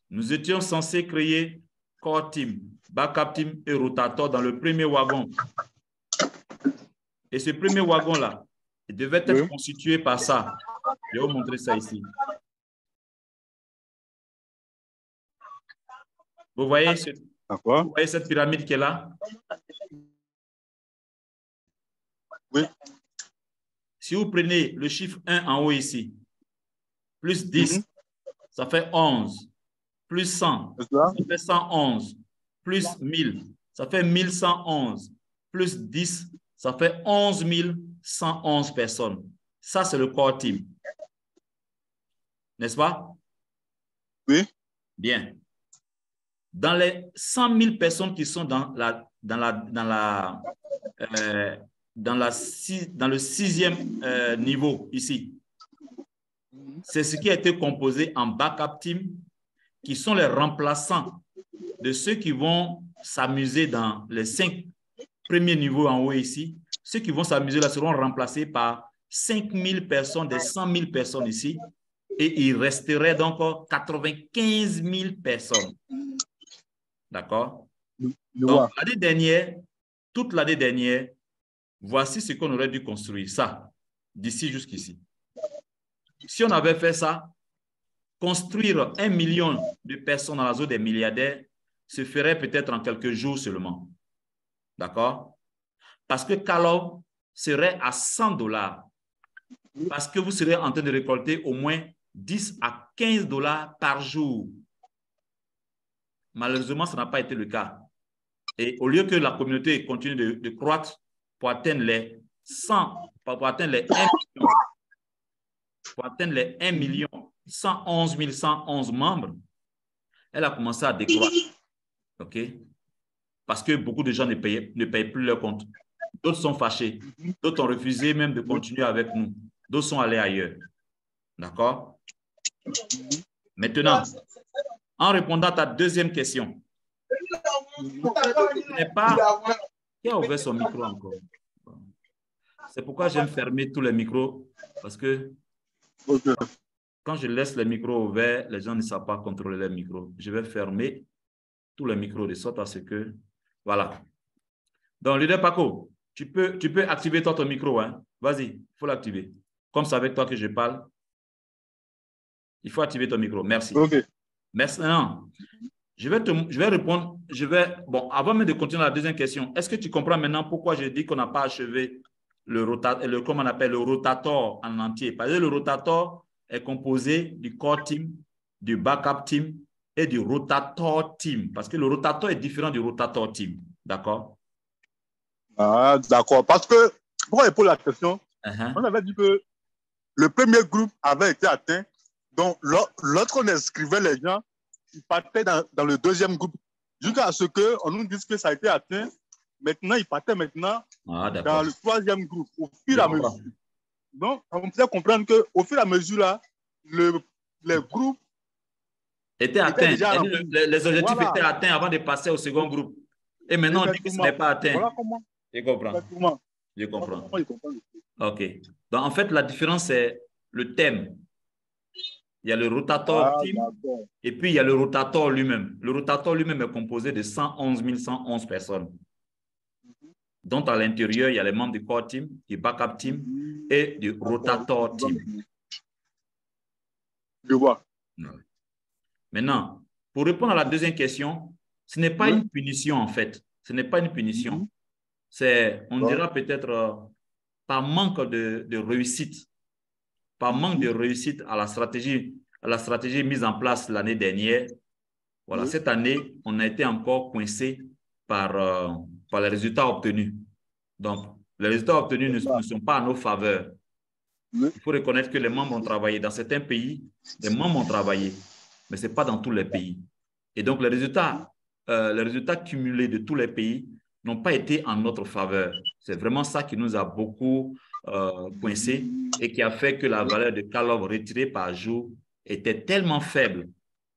Nous étions censés créer Core Team, Backup Team et Rotator dans le premier wagon. Et ce premier wagon-là, il devait être constitué par ça. Je vais vous montrer ça ici. Vous voyez cette pyramide qui est là? Oui. Si vous prenez le chiffre 1 en haut ici, plus 10, ça fait 11. Plus 100, ça fait 111. Plus 1000, ça fait 1111. Plus 10, ça fait 11 111 personnes. Ça, c'est le Core Team. N'est-ce pas? Oui. Bien. Dans les 100 000 personnes qui sont dans le sixième niveau ici, c'est ce qui a été composé en Backup Team, qui sont les remplaçants de ceux qui vont s'amuser dans les 5 premiers niveaux en haut ici. Ceux qui vont s'amuser là seront remplacés par 5 000 personnes, des 100 000 personnes ici, et il resterait donc 95 000 personnes. D'accord? Donc, l'année dernière, toute l'année dernière, voici ce qu'on aurait dû construire, ça, d'ici jusqu'ici. Si on avait fait ça, construire 1 million de personnes dans la zone des milliardaires se ferait peut-être en quelques jours seulement. D'accord? Parce que Calov serait à $100. Parce que vous serez en train de récolter au moins 10 à 15 $ par jour. Malheureusement, ça n'a pas été le cas. Et au lieu que la communauté continue de croître pour atteindre les 100, pour atteindre les 1 million, pour atteindre les 1 million 111 111 membres, elle a commencé à décroître. OK? Parce que beaucoup de gens ne payent plus leur compte. D'autres sont fâchés. D'autres ont refusé même de continuer avec nous. D'autres sont allés ailleurs. D'accord? Maintenant, en répondant à ta deuxième question, ce n'est pas... Qui a ouvert son micro encore? C'est pourquoi j'aime fermer tous les micros, parce que quand je laisse les micros ouverts, les gens ne savent pas contrôler les micros. Je vais fermer tous les micros de sorte à ce que... Voilà. Donc, leader Paco, tu peux activer ton micro. Hein? Vas-y, il faut l'activer. Comme c'est avec toi que je parle, il faut activer ton micro. Merci. OK. Merci. Non. Je vais répondre. Bon, avant même de continuer la deuxième question, est-ce que tu comprends maintenant pourquoi je dis qu'on n'a pas achevé comme on appelle le rotator en entier? Parce que le rotator est composé du core team, du backup team et du rotator team. Parce que le rotator est différent du rotator team. D'accord? Ah, d'accord. Parce que, pourquoi il pose la question? On avait dit que le premier groupe avait été atteint. Donc, lorsqu'on inscrivait les gens, ils partaient dans le deuxième groupe. Jusqu'à ce qu'on nous dise que ça a été atteint. Maintenant, ils partaient maintenant dans le troisième groupe, au fur et à mesure. Donc, on peut comprendre qu'au fur et à mesure, là, les groupes étaient atteints. Les objectifs étaient atteints avant de passer au second groupe. Et maintenant, on dit que ce n'est pas atteint. Voilà comment. Je comprends. Je comprends. OK. Donc, en fait, la différence, c'est le thème. Il y a le rotator team et puis il y a le rotator lui-même. Le rotator lui-même est composé de 111 111 personnes. Dont à l'intérieur, il y a les membres du core team, du backup team et du rotator team. Je vois. Maintenant, pour répondre à la deuxième question, ce n'est pas une punition en fait. Ce n'est pas une punition. C'est, on dira peut-être par manque de réussite. Par manque de réussite à la stratégie mise en place l'année dernière. Voilà, cette année, on a été encore coincé par les résultats obtenus. Donc, Les résultats obtenus ne sont pas à nos faveurs. Il faut reconnaître que les membres ont travaillé. Dans certains pays, les membres ont travaillé, mais ce n'est pas dans tous les pays. Et donc, les résultats cumulés de tous les pays n'ont pas été en notre faveur. C'est vraiment ça qui nous a beaucoup coincés et qui a fait que la valeur de Kalov retirée par jour était tellement faible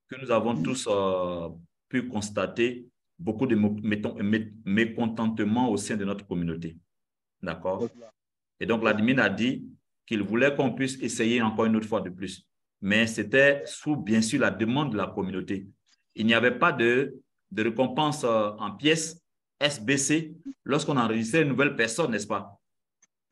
que nous avons tous pu constater beaucoup de mécontentement au sein de notre communauté. D'accord? Et donc, l'admin a dit qu'il voulait qu'on puisse essayer encore une autre fois de plus. Mais c'était sous, bien sûr, la demande de la communauté. Il n'y avait pas de récompense en pièces SBC lorsqu'on enregistrait une nouvelle personne, n'est-ce pas?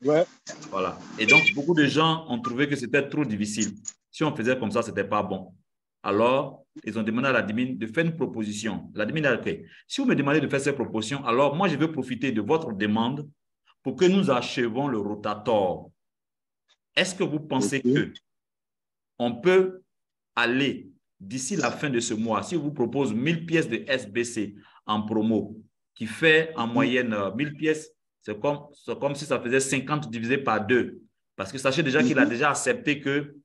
Ouais. Voilà. Et donc, beaucoup de gens ont trouvé que c'était trop difficile. Si on faisait comme ça, ce n'était pas bon. Alors, ils ont demandé à l'admin de faire une proposition. L'admin a dit, si vous me demandez de faire cette proposition, alors moi, je veux profiter de votre demande pour que nous achevons le rotator. Est-ce que vous pensez qu'on peut aller d'ici la fin de ce mois, si on vous propose 1000 pièces de SBC en promo, qui fait en moyenne 1000 pièces, c'est comme si ça faisait 50 divisé par 2. Parce que sachez déjà qu'il a déjà accepté que,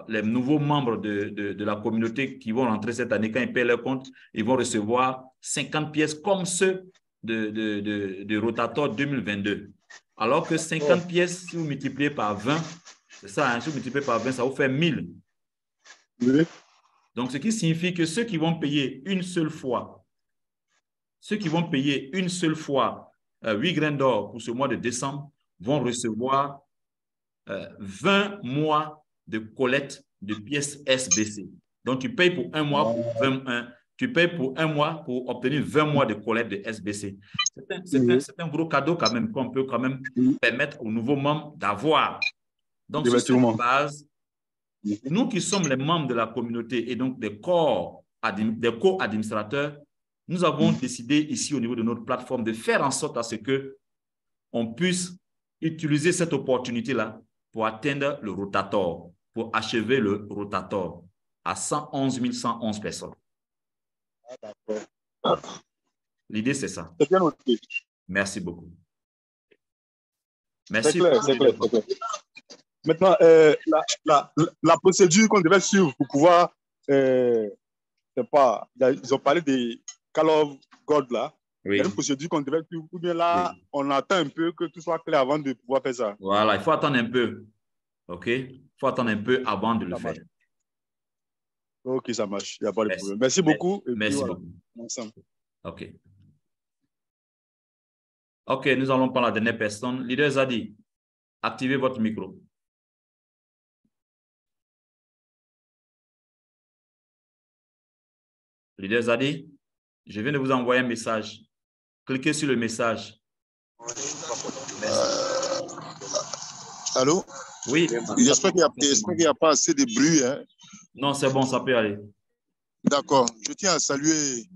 les nouveaux membres de la communauté qui vont rentrer cette année, quand ils paient leur compte, ils vont recevoir 50 pièces comme ceux de Rotator 2022. Alors que 50 pièces, si vous multipliez par 20, c'est ça, hein, si vous multipliez par 20, ça vous fait 1000. Oui. Donc, ce qui signifie que ceux qui vont payer une seule fois, 8 grains d'or pour ce mois de décembre vont recevoir 20 mois de collecte de pièces SBC. Donc, tu payes pour un mois tu payes pour un mois pour obtenir 20 mois de collecte de SBC. C'est un gros cadeau quand même qu'on peut quand même permettre aux nouveaux membres d'avoir. Donc, sur cette base, nous qui sommes les membres de la communauté et donc des co-administrateurs, nous avons décidé ici au niveau de notre plateforme de faire en sorte à ce qu'on puisse utiliser cette opportunité-là pour atteindre le rotator, pour achever le rotator à 111 111 personnes. L'idée, c'est ça. C'est bien noté. Merci beaucoup. Merci. C'est clair. Maintenant, la procédure qu'on devait suivre pour pouvoir, c'est pas, ils ont parlé des Kalov God là. Oui. Il y a une procédure qu'on devait suivre, ou bien là, on attend un peu que tout soit clair avant de pouvoir faire ça. Voilà, il faut attendre un peu. OK? Il faut attendre un peu avant de le faire. OK, ça marche. Il n'y a pas de problème. Merci beaucoup. Merci beaucoup. OK. OK, nous allons prendre la dernière personne. Leader Zadi, activez votre micro. Leader Zadi, je viens de vous envoyer un message. Cliquez sur le message. Allô? Oui. J'espère qu'il n'y a pas assez de bruit. Hein? Non, c'est bon, ça peut aller. D'accord. Je tiens à saluer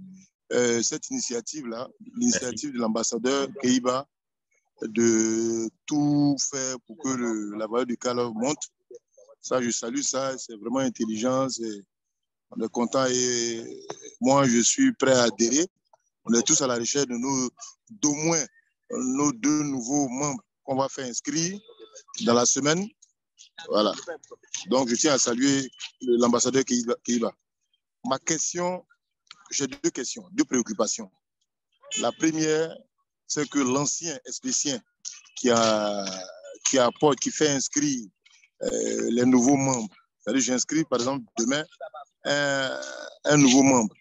cette initiative-là, l'initiative de l'ambassadeur Keiba, de tout faire pour que la valeur du Kalov monte. Ça, je salue ça. C'est vraiment intelligent. On est content et moi, je suis prêt à adhérer. On est tous à la recherche d'au moins nos 2 nouveaux membres qu'on va faire inscrire dans la semaine. Voilà. Donc, je tiens à saluer l'ambassadeur Keiba. Ma question, j'ai 2 questions, 2 préoccupations. La première, c'est que l'ancien SPCien qui fait inscrire les nouveaux membres, c'est-à-dire j'inscris par exemple demain un nouveau membre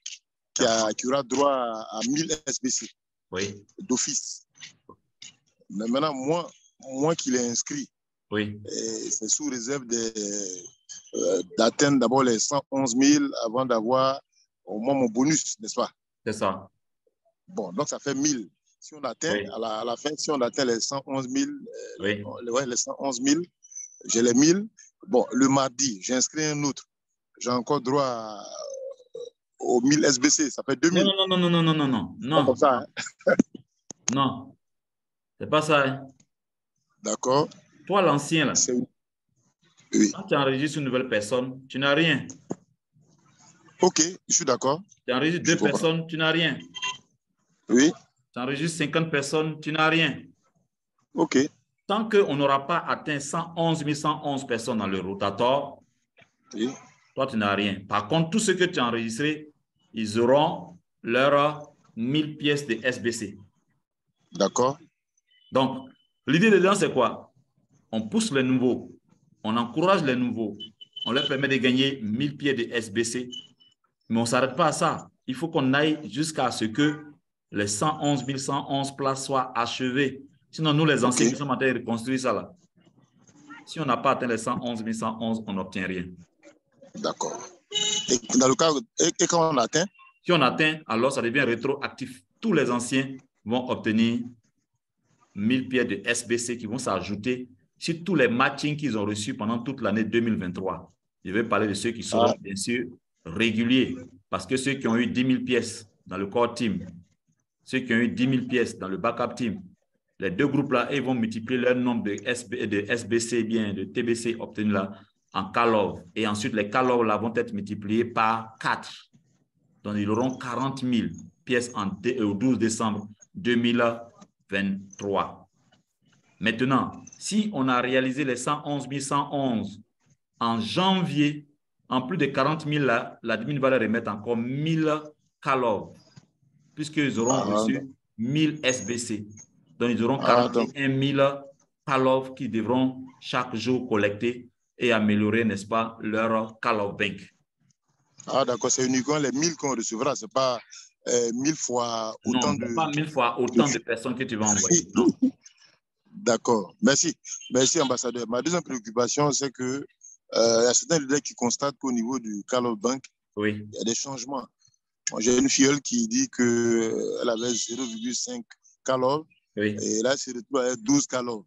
qui aura droit à 1000 SBC d'office. Mais maintenant, moi qui l'ai inscrit, c'est sous réserve d'atteindre d'abord les 111 000 avant d'avoir au moins mon bonus, n'est-ce pas? C'est ça. Bon, donc ça fait 1000. Si on atteint, à la fin, si on atteint les 111 000, les 111 000, j'ai les 1000. Bon, le mardi, j'ai inscrit un autre. J'ai encore droit aux 1000 SBC. Ça fait 2000. Non. Comme ça, hein? Non. C'est pas ça. Hein? D'accord. Toi, l'ancien, là. Oui. Quand tu enregistres une nouvelle personne, tu n'as rien. OK, je suis d'accord. Tu enregistres 2 personnes, tu n'as rien. Oui. Tu enregistres 50 personnes, tu n'as rien. OK. Tant qu'on n'aura pas atteint 111 111 personnes dans le rotator, oui, toi, tu n'as rien. Par contre, tous ceux que tu as enregistrés, ils auront leurs 1000 pièces de SBC. D'accord. Donc, l'idée dedans, c'est quoi? On pousse les nouveaux, on encourage les nouveaux, on leur permet de gagner 1000 pieds de SBC, mais on ne s'arrête pas à ça. Il faut qu'on aille jusqu'à ce que les 111 111 places soient achevées. Sinon, nous, les anciens, qui sommes en train de reconstruire ça là. Si on n'a pas atteint les 111 111, on n'obtient rien. D'accord. Et dans le cas, et quand on atteint? Si on atteint, alors ça devient rétroactif. Tous les anciens vont obtenir 1000 pieds de SBC qui vont s'ajouter sur tous les matchings qu'ils ont reçus pendant toute l'année 2023. Je vais parler de ceux qui seront bien sûr réguliers, parce que ceux qui ont eu 10 000 pièces dans le core team, ceux qui ont eu 10 000 pièces dans le backup team, les deux groupes-là, ils vont multiplier leur nombre de SBC, bien de TBC obtenus là en call-off. Et ensuite, les call-off là vont être multipliés par 4. Donc, ils auront 40 000 pièces au 12 décembre 2023. Maintenant, si on a réalisé les 111 111 en janvier, en plus de 40 000 là, l'admin va leur remettre encore 1000 call-off, puisqu'ils auront reçu 1000 SBC. Donc, ils auront 41 000 call-off qui devront chaque jour collecter et améliorer, n'est-ce pas, leur call-off bank. Ah, d'accord, c'est uniquement les 1000 qu'on recevra, ce n'est pas 1000 fois autant de... Non, pas 1000 fois autant de personnes que tu vas envoyer. D'accord, merci. Merci, ambassadeur. Ma deuxième préoccupation, c'est que y a certains leaders qui constatent qu'au niveau du call-off bank, il y a des changements. J'ai une filleule qui dit qu'elle avait 0,5 call-off. Et là, c'est retrouvé avec 12 call-off.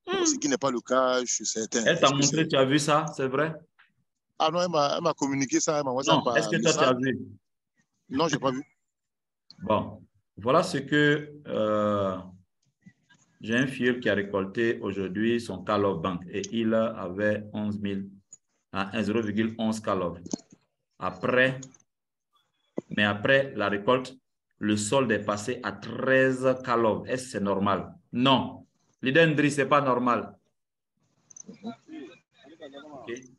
Ce qui n'est pas le cas chez certains. Elle t'a montré, tu as vu ça, c'est vrai? Ah non, elle m'a communiqué ça, elle m'a envoyé ça par est-ce que toi, tu as vu? Non, je n'ai pas vu. Bon, voilà ce que j'ai un filleul qui a récolté aujourd'hui son call-off bank et il avait 11 000 à 0,11 call-off. Après la récolte, le solde est passé à 13 call-off. Est-ce que c'est normal? Non. Leader Ndri, ce n'est pas normal. Okay.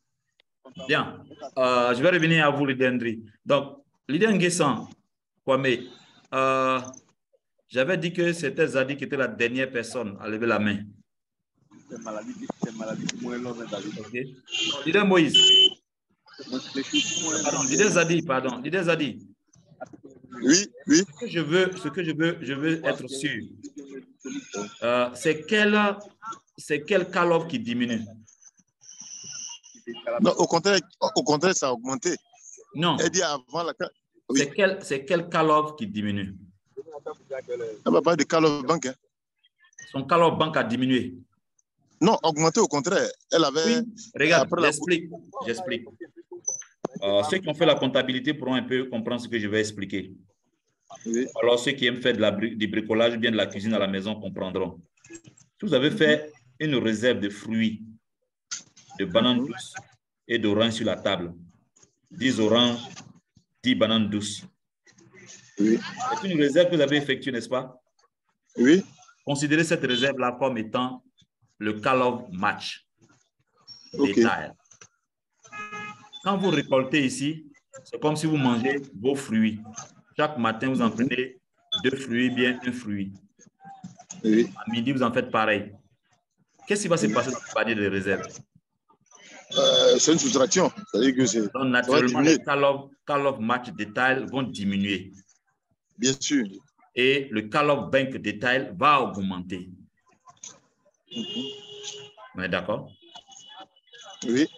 Bien. Je vais revenir à vous, Leader Ndri. Donc, Leader Nguessan, Kwame, j'avais dit que c'était Zadi qui était la dernière personne à lever la main. Okay. Leader Moïse. Pardon, Leader Zadi, pardon. Leader Zadi. Oui, oui. Ce que je veux être sûr. C'est quel call-off qui diminue? Non, au contraire, ça a augmenté. Non. Elle dit avant la... Oui. C'est quel call-off qui diminue? Elle va parler de call-off bank. Hein. Son call-off bank a diminué. Non, augmenté au contraire. Elle avait... Oui. Regarde, j'explique. Ceux qui ont fait la comptabilité pourront un peu comprendre ce que je vais expliquer. Oui. Alors, ceux qui aiment faire du bricolage, bien de la cuisine à la maison comprendront. Si vous avez fait une réserve de fruits, de bananes douces et d'oranges sur la table, 10 oranges, 10 bananes douces. Oui. C'est une réserve que vous avez effectuée, n'est-ce pas? Oui. Considérez cette réserve-là comme étant le call-off match. Détail. Quand vous récoltez ici, c'est comme si vous mangez vos fruits. Chaque matin, vous en prenez 2 fruits, bien un fruit. Oui. À midi, vous en faites pareil. Qu'est-ce qui va se passer dans le panier de réserve? C'est une soustraction. Donc, naturellement, les call-off match détail vont diminuer. Bien sûr. Et le call-off bank détail va augmenter. On est d'accord? Oui.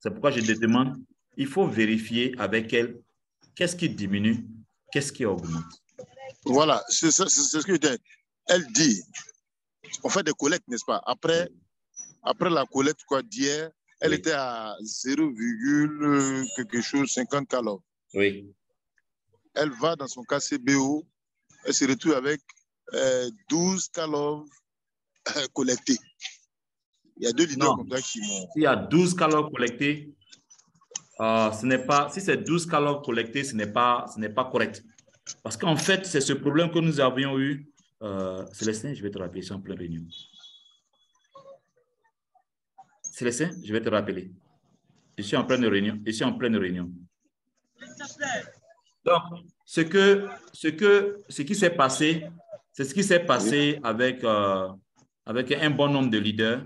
C'est pourquoi je te demande, il faut vérifier avec elle qu'est-ce qui diminue, qu'est-ce qui augmente. Voilà, c'est ce que je dis. Elle dit, on fait des collectes, n'est-ce pas? Après la collecte d'hier, elle était à 0, quelque chose, 50 call-off. Oui. Elle va dans son KCBO, elle se retrouve avec 12 call-off collectés. Il y a 2 leaders comme ça qui m'ont... S'il y a 12 call-off collectés, ce n'est pas... Si c'est 12 call-off collectés, ce n'est pas correct. Parce qu'en fait, c'est ce problème que nous avions eu. Célestin, je vais te rappeler, je suis en pleine réunion. Célestin, je vais te rappeler. Je suis en pleine réunion. Je suis en pleine réunion. Donc, ce qui s'est passé, c'est ce qui s'est passé avec un bon nombre de leaders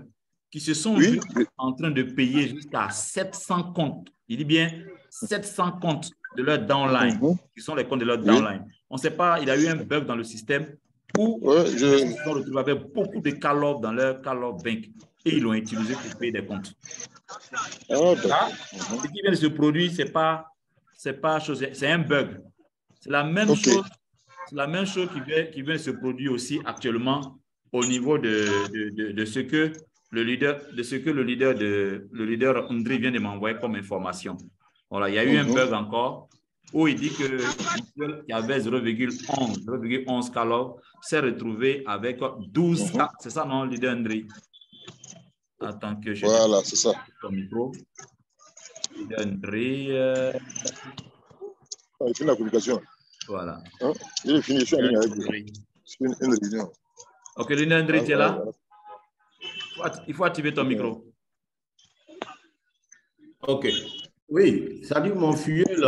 qui se sont vus en train de payer jusqu'à 700 comptes. Il dit bien 700 comptes de leur downline, qui sont les comptes de leur downline. On ne sait pas, il y a eu un bug dans le système où ils se sont retrouvés avec beaucoup de call-off dans leur call-off bank et ils l'ont utilisé pour payer des comptes. Ce qui vient de se produire, c'est un bug. C'est la même chose. C'est la même chose qui vient de se produire aussi actuellement au niveau de ce que le leader André vient de m'envoyer comme information. Voilà, il y a eu un bug encore où il dit que qu'il y avait 0,11 call-off s'est retrouvé avec 12 cas. C'est ça, non, leader André? Attends que je... Voilà, c'est ça. Ton micro. Leader André... il fait la communication. Voilà. Hein? Il est fini, je suis en ligne avec lui. C'est une réunion. Ok, leader André, tu es là? Il faut activer ton micro. Ok. Oui, c'est-à-dire mon fuel,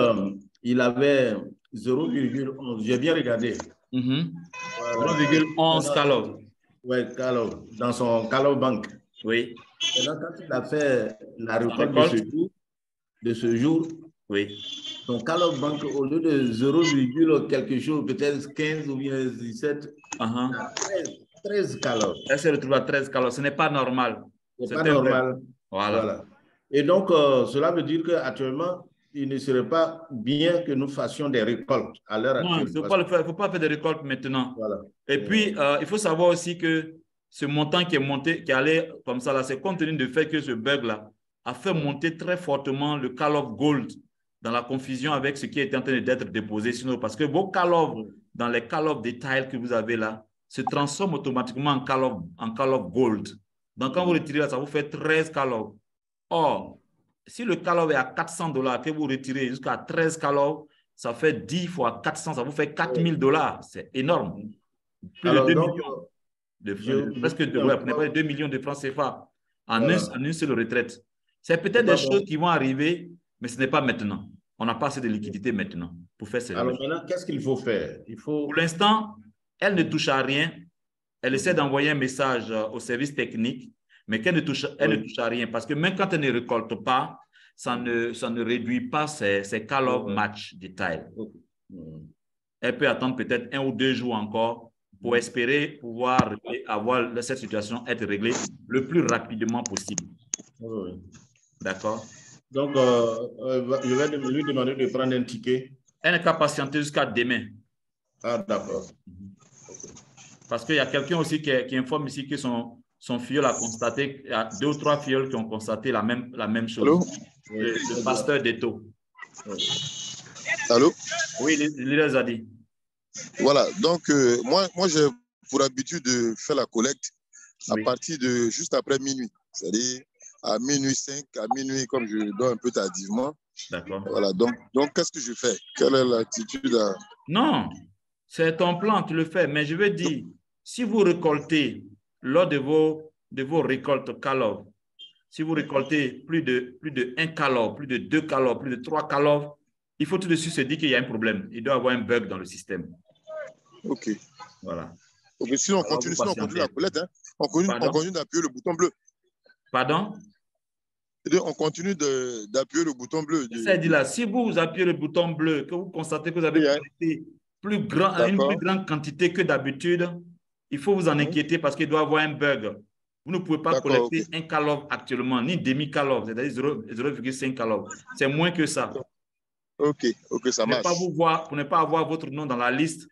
il avait 0,11. J'ai bien regardé. 0,11 call-off. Oui, call-off, dans son call-off bank. Oui. Et là, quand il a fait la récolte de ce jour, oui. Son call-off bank, au lieu de 0, quelque chose, peut-être 15 ou bien 17, 13 call-off. Elle se retrouve à 13 call-off. Ce n'est pas normal. Ce n'est pas normal. Voilà. Et donc, cela veut dire qu'actuellement, il ne serait pas bien que nous fassions des récoltes à l'heure actuelle. Non, il ne faut pas faire des récoltes maintenant. Voilà. Et puis, il faut savoir aussi que ce montant qui est monté, qui allait comme ça, c'est compte tenu du fait que ce bug-là a fait monter très fortement le call-off gold dans la confusion avec ce qui est en train d'être déposé sur nous. Parce que vos call-off, dans les call-off détails que vous avez là, se transforment automatiquement en call-off gold. Donc, quand vous retirez là, ça vous fait 13 call-off. Or, si le call-off est à $400 que vous retirez jusqu'à 13 call-off, ça fait 10 fois 400, ça vous fait $4,000. C'est énorme. Plus de 2 millions. Presque 2 millions de francs CFA en une seule retraite. C'est peut-être des choses qui vont arriver, mais ce n'est pas maintenant. On n'a pas assez de liquidité maintenant pour faire ces Alors maintenant, qu'est-ce qu'il faut faire? Pour l'instant, elle ne touche à rien. Elle essaie d'envoyer un message au service technique, mais qu'elle ne touche à rien. Parce que même quand elle ne récolte pas, ça ne réduit pas ses call-off match détail. Elle peut attendre peut-être 1 ou 2 jours encore pour espérer pouvoir avoir cette situation être réglée le plus rapidement possible. D'accord? Donc, je vais lui demander de prendre un ticket. Elle n'a qu'à patienter jusqu'à demain. Ah, d'accord. Parce qu'il y a quelqu'un aussi qui informe ici que son filleul a constaté, il y a 2 ou 3 filleuls qui ont constaté la même chose. Allô? Le pasteur d'Eto. Allô? Oui, il les a dit. Voilà, donc moi j'ai pour habitude de faire la collecte à partir de juste après minuit. C'est-à-dire à minuit 5, à minuit, comme je dors un peu tardivement. D'accord. Voilà, donc qu'est-ce que je fais? Quelle est l'attitude à... Non, c'est ton plan, tu le fais. Mais je veux dire, si vous récoltez lors de vos récoltes call-off, si vous récoltez plus de 1 call-off, plus de 2 call-off, plus de 3 call-off, il faut tout de suite se dire qu'il y a un problème. Il doit y avoir un bug dans le système. OK. Voilà. Okay, sinon, on continue la collecte. Hein? On continue d'appuyer le bouton bleu. Pardon? On continue d'appuyer le bouton bleu. C'est dit là, si vous appuyez le bouton bleu, que vous constatez que vous avez collecté une plus grande quantité que d'habitude, il faut vous en inquiéter parce qu'il doit y avoir un bug. Vous ne pouvez pas collecter un call-off actuellement, ni demi call-off, c'est-à-dire 0,5 call-off. C'est moins que ça. OK, ça marche. Pour ne pas avoir votre nom dans la liste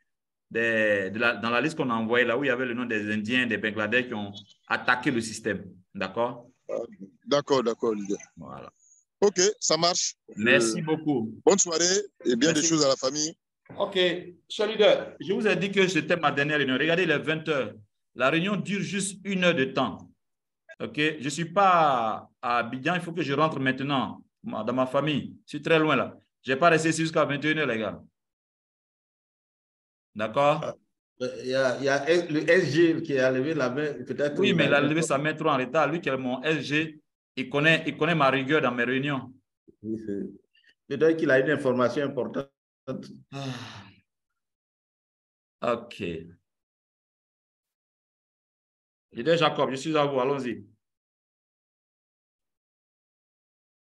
dans la liste qu'on a envoyée là où il y avait le nom des Indiens, des Bangladais qui ont attaqué le système. D'accord? D'accord, leader. Voilà. OK, ça marche. Merci beaucoup. Bonne soirée et bien des choses à la famille. OK, cher leader, je vous ai dit que c'était ma dernière réunion. Regardez, il est 20 h. La réunion dure juste 1 heure de temps. OK, je ne suis pas à Abidjan, il faut que je rentre maintenant dans ma famille. Je suis très loin là. Je n'ai pas resté jusqu'à 21 h, les gars. D'accord? Il y a le SG qui a levé la main. Peut-être. Oui, mais il a levé sa main trop en retard. Lui qui est mon SG, il connaît ma rigueur dans mes réunions. Peut-être qu'il a une information importante. OK. Leader Jacob, je suis à vous. Allons-y.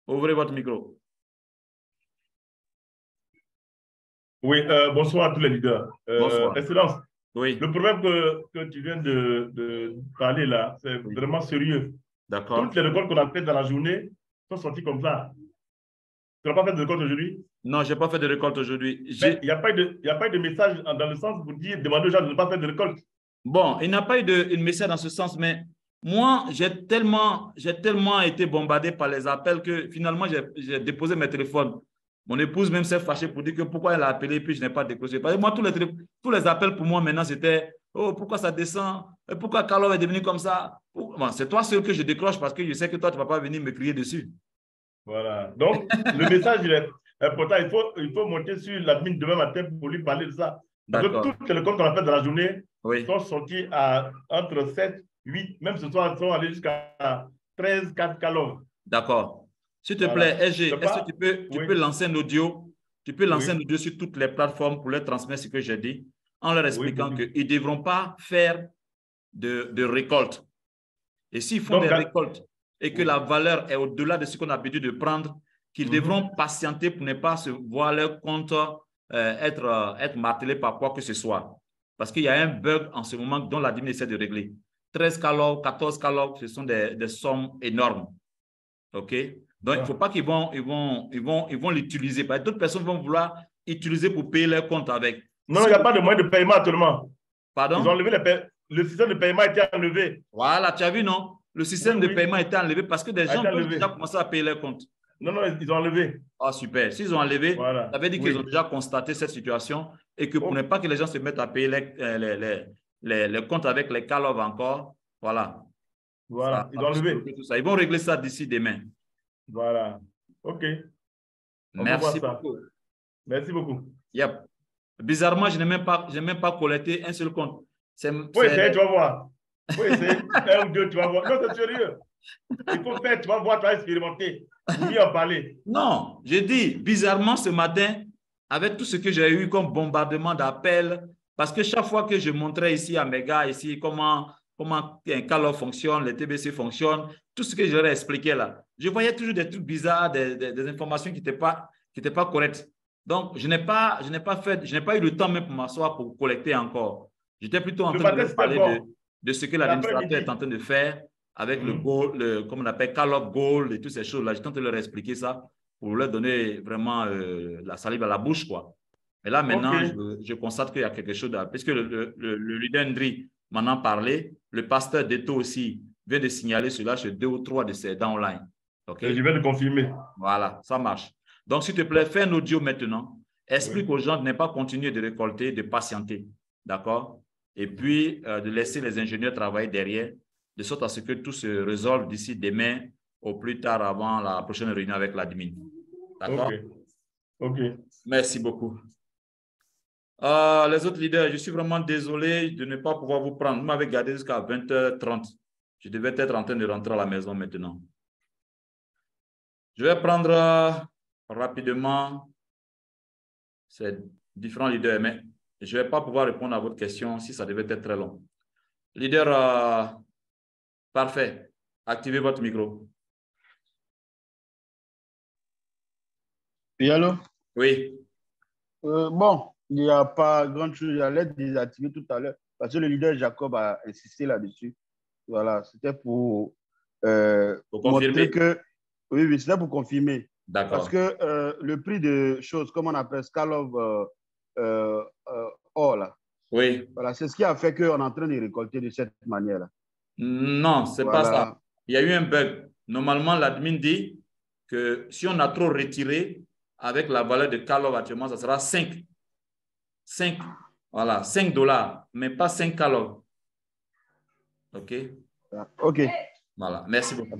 Ouvrez votre micro. Oui, bonsoir à tous les leaders. Bonsoir. Excellence, oui. Le problème que tu viens de parler là, c'est vraiment sérieux. D'accord. Toutes les récoltes qu'on a faites dans la journée sont sorties comme ça. Tu n'as pas fait de récolte aujourd'hui? Non, je n'ai pas fait de récolte aujourd'hui. Il n'y a pas eu de message dans le sens pour dire, demander aux gens de ne pas faire de récolte. Bon, il n'y a pas eu de message dans ce sens, mais moi, j'ai tellement été bombardé par les appels que finalement, j'ai déposé mes téléphones. Mon épouse même s'est fâchée pour dire que pourquoi elle a appelé puis je n'ai pas décroché. Parce que moi, tous les appels pour moi maintenant, c'était « Oh, pourquoi ça descend? Pourquoi Carlo est devenu comme ça? » Bon, c'est toi seul que je décroche parce que je sais que toi, tu ne vas pas venir me crier dessus. Voilà. Donc, le message, il est important. Il faut monter sur l'admin demain matin pour lui parler de ça. Parce que toutes les récoltes qu'on a faites dans la journée sont sorties à entre 7, 8, même ce soir, elles sont allées jusqu'à 13, 4 calories. D'accord. S'il te plaît, SG, est-ce que tu peux lancer un audio? Tu peux lancer un audio sur toutes les plateformes pour leur transmettre ce que j'ai dit en leur expliquant qu'ils ne devront pas faire de récolte. Et s'ils font des récoltes et que la valeur est au-delà de ce qu'on a l'habitude de prendre, qu'ils devront patienter pour ne pas se voir leur compte être martelé par quoi que ce soit. Parce qu'il y a un bug en ce moment dont l'admin essaie de régler. 13 calories, 14 calories, ce sont des sommes énormes. OK? Donc, il ne faut pas qu'ils vont l'utiliser. Parce que d'autres personnes vont vouloir utiliser pour payer leur compte avec. Non, il n'y a pas de moyen de paiement actuellement. Pardon? Ils ont enlevé le système de paiement a été enlevé. Voilà, tu as vu, non? Le système de paiement a été enlevé parce que des gens ont déjà commencé à payer leur compte. Non, ils ont enlevé. Ah, super. S'ils ont enlevé, ça veut dire qu'ils ont déjà constaté cette situation et que pour ne pas que les gens se mettent à payer les comptes avec les call-off encore, voilà. Voilà, ils ont enlevé. Tout ça. Ils vont régler ça d'ici demain. Voilà. OK. Merci beaucoup. Merci beaucoup. Yep. Bizarrement, je n'ai même pas collecté un seul compte. Oui, tu vas voir. Oui, c'est un ou deux, tu vas voir. Non, c'est sérieux. Il faut faire, tu vas voir, tu vas expérimenter. Ni en parler. Non, j'ai dit, bizarrement, ce matin, avec tout ce que j'ai eu comme bombardement d'appels, parce que chaque fois que je montrais ici à mes gars, ici, comment un call-off fonctionne, les TBC fonctionnent, tout ce que je leur ai expliqué là, je voyais toujours des trucs bizarres, des informations qui n'étaient pas correctes. Donc, je n'ai pas eu le temps même pour m'asseoir pour collecter encore. J'étais plutôt en train de leur parler de ce que l'administrateur est en train de faire avec le goal, comme on appelle call-off goal et toutes ces choses-là. J'étais en train de leur expliquer ça pour leur donner vraiment la salive à la bouche, quoi. Et là, maintenant, je constate qu'il y a quelque chose, puisque le leader Ndri m'en a parlé, le pasteur Deto aussi vient de signaler cela chez 2 ou 3 de ses dents online. Okay? Et je vais le confirmer. Voilà, ça marche. Donc, s'il te plaît, fais un audio maintenant. Explique aux gens de ne pas continuer de récolter, de patienter. D'accord? Et puis, de laisser les ingénieurs travailler derrière, de sorte à ce que tout se résolve d'ici demain, au plus tard avant la prochaine réunion avec l'admin. D'accord? OK. Merci beaucoup. Les autres leaders, je suis vraiment désolé de ne pas pouvoir vous prendre. Vous m'avez gardé jusqu'à 20h30. Je devais être en train de rentrer à la maison maintenant. Je vais prendre rapidement ces différents leaders, mais je ne vais pas pouvoir répondre à votre question si ça devait être très long. Leader, parfait. Activez votre micro. Oui, allô? Oui. Bon, il n'y a pas grand-chose. J'allais désactiver tout à l'heure parce que le leader Jacob a insisté là-dessus. Voilà, c'était pour montrer que… Oui, c'était pour confirmer. D'accord. Parce que le prix de choses, comme on appelle Scalov or, là. Oui. Voilà, c'est ce qui a fait qu'on est en train de récolter de cette manière-là. Non, ce n'est pas ça. Il y a eu un bug. Normalement, l'admin dit que si on a trop retiré, avec la valeur de Calov actuellement, ça sera 5. Voilà, $5, mais pas 5 Calov. OK? OK. Voilà, merci beaucoup.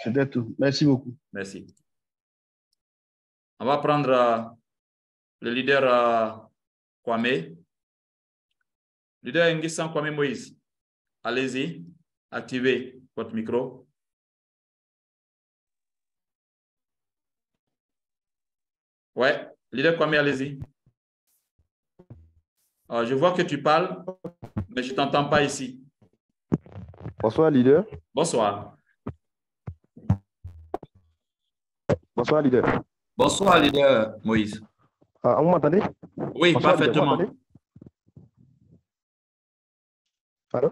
C'était tout. Merci beaucoup. Merci. On va prendre le leader Kwame. Leader Nguessan Kwame Moïse, allez-y, activez votre micro. Ouais, leader Kwame, allez-y. Je vois que tu parles, mais je ne t'entends pas ici. Bonsoir, leader. Bonsoir. Bonsoir, leader. Bonsoir, leader Moïse. Vous m'entendez? Oui, bonsoir, parfaitement. Leader, allô?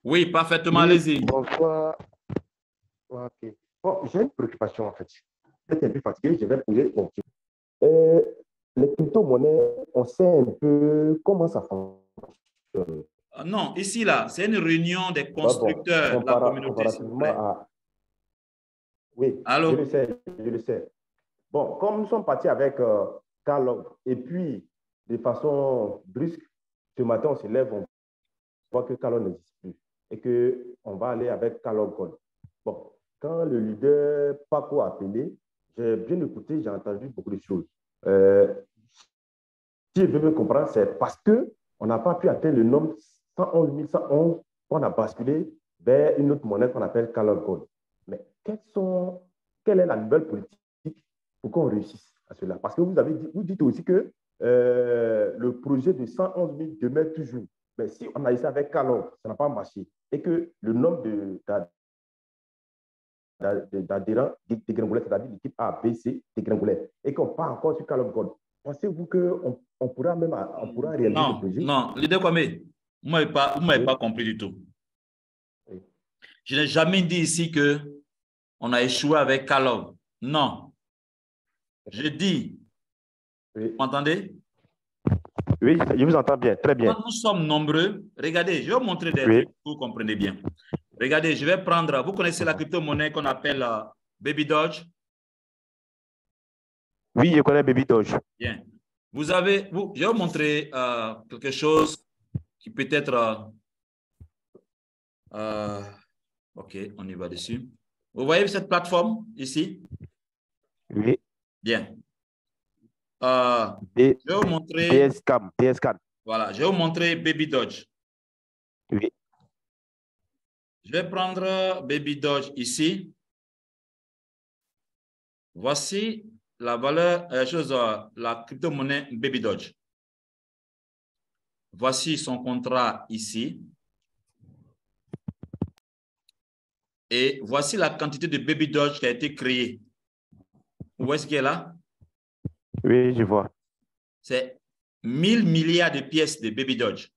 Oui, parfaitement, Oui, allez-y. bonsoir. Ok. Bon, j'ai une préoccupation en fait. Peut-être un peu fatigué, je vais poser mon question. Les crypto-monnaies, on sait un peu comment ça fonctionne. Non, ici, là, c'est une réunion des constructeurs de la communauté, s'il vous plaît. Oui, allô? Je le sais. Bon, comme nous sommes partis avec Carlog, et puis, de façon brusque, ce matin, on se lève, on voit que Carlog n'existe plus, et qu'on va aller avec Carlog Gold. Bon, quand le leader Paco a appelé, j'ai bien écouté, j'ai entendu beaucoup de choses. Si je veux me comprendre, c'est parce qu'on n'a pas pu atteindre le nombre 111 111, on a basculé vers une autre monnaie qu'on appelle Carlog Gold. Mais quelle est la nouvelle politique pour qu'on réussisse à cela? Parce que vous dites aussi que le projet de 111 000 demeure toujours. Mais si on a essayé avec Carlog, ça n'a pas marché. Et que le nombre d'adhérents dégringolait, c'est-à-dire l'équipe A, B, C dégringolait, et qu'on part encore sur Carlog Gold. Pensez-vous qu'on pourra même réaliser le projet? Non, leader Kwame, vous ne m'avez pas compris du tout. Oui. Je n'ai jamais dit ici qu'on a échoué avec Carlog. Non. Je dis, vous m'entendez? Oui, je vous entends bien, très bien. Quand nous sommes nombreux, regardez, je vais vous montrer des trucs pour que vous compreniez bien. Regardez, je vais prendre, vous connaissez la crypto-monnaie qu'on appelle Baby Doge? Oui, je connais Baby Doge. Bien. Je vais vous montrer quelque chose qui peut être... OK, on y va dessus. Vous voyez cette plateforme ici? Oui. Bien. Je vais vous montrer... PSCAM. Voilà, je vais vous montrer Baby Doge. Oui. Je vais prendre Baby Doge ici. Voici la valeur, la crypto-monnaie Baby Doge. Voici son contrat ici. Et voici la quantité de Baby Doge qui a été créée. Vous voyez ce qui est là? Oui, je vois. C'est 1000 milliards de pièces de Baby Doge.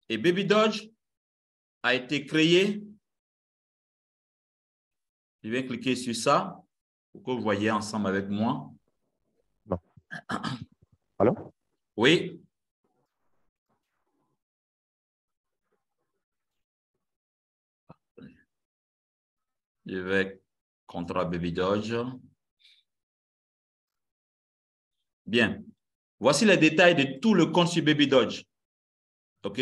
Et Baby Doge a été créé. Je vais cliquer sur ça pour que vous voyez ensemble avec moi. Non. Allô? Oui. Je vais contrat Baby Doge. Bien. Voici les détails de tout le compte sur Baby Doge. OK?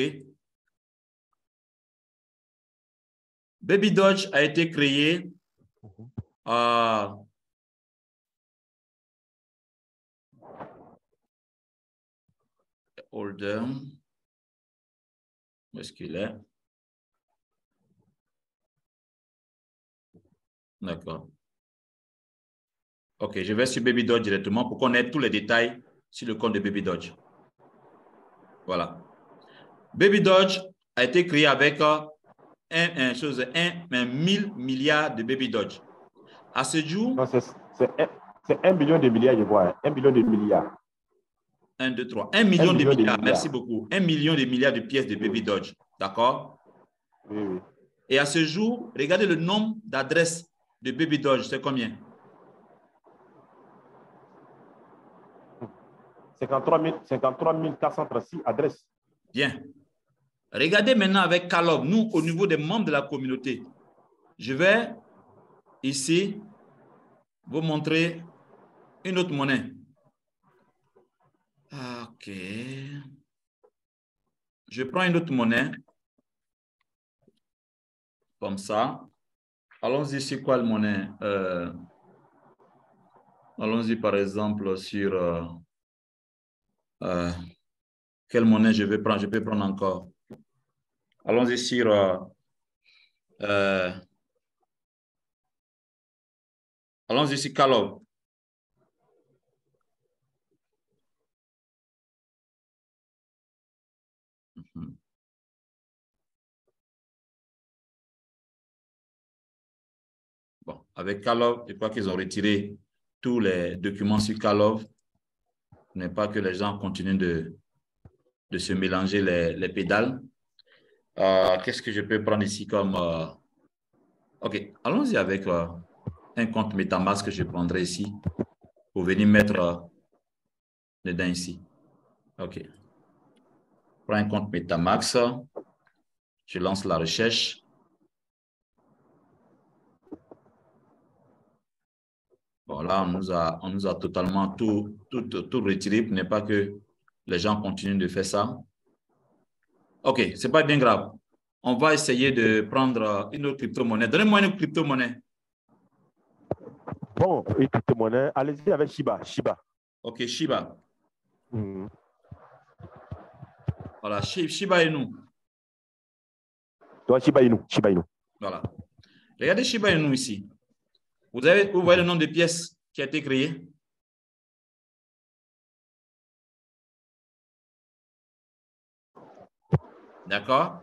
Baby Doge a été créé Holder. Où est-ce qu'il est? D'accord. OK, je vais sur Baby Doge directement pour qu'on ait tous les détails sur le compte de Baby Doge. Voilà. Baby Doge a été créé avec 1000 milliards de Baby Doge. À ce jour... C'est 1 billion de milliards, je vois. 1 billion de milliards. 1, 2, 3. 1 million de milliards. Merci beaucoup. 1 million de milliards de pièces de Baby Doge. D'accord? Oui, oui. Et à ce jour, regardez le nombre d'adresses de Baby Doge. C'est combien? 53 436 adresses. Bien. Regardez maintenant avec Carlog, nous, au niveau des membres de la communauté. Je vais ici vous montrer une autre monnaie. OK. Je prends une autre monnaie. Comme ça. Allons-y sur quelle monnaie? Allons-y par exemple sur Quelle monnaie je vais prendre? Je peux prendre encore. Allons-y sur allons-y sur Calov. Bon, avec Calov, je crois qu'ils ont retiré tous les documents sur Calov. Ce n'est pas que les gens continuent de se mélanger les pédales. Qu'est-ce que je peux prendre ici comme... OK, allons-y avec un compte MetaMask que je prendrai ici pour venir mettre dedans ici. OK. Je prends un compte MetaMask. Je lance la recherche. Bon, là, on nous a totalement tout retiré pour ne pas que les gens continuent de faire ça. OK, ce n'est pas bien grave. On va essayer de prendre une autre crypto-monnaie. Donnez-moi une crypto-monnaie. Bon, une crypto-monnaie. Allez-y avec Shiba. OK, Shiba. Voilà, Shiba Inu. Toi, Shiba Inu. Voilà. Regardez Shiba Inu ici. Vous voyez le nombre de pièces qui a été créé? D'accord?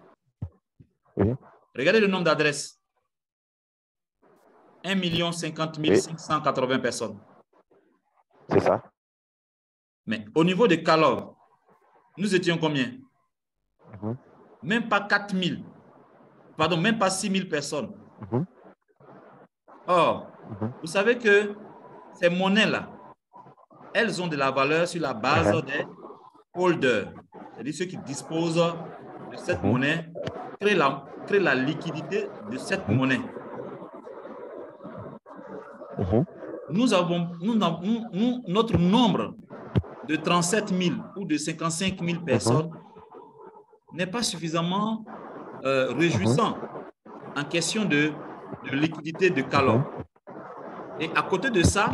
Oui. Regardez le nombre d'adresses. 1 50 580 personnes. C'est ça. Mais au niveau de Calov, nous étions combien? Même pas 4 000. Pardon, même pas 6 000 personnes. Or, vous savez que ces monnaies-là, elles ont de la valeur sur la base des holders. C'est-à-dire ceux qui disposent de cette monnaie créent la liquidité de cette monnaie. Notre nombre de 37 000 ou de 55 000 personnes n'est pas suffisamment réjouissant en question de liquidité de Calov. Et à côté de ça,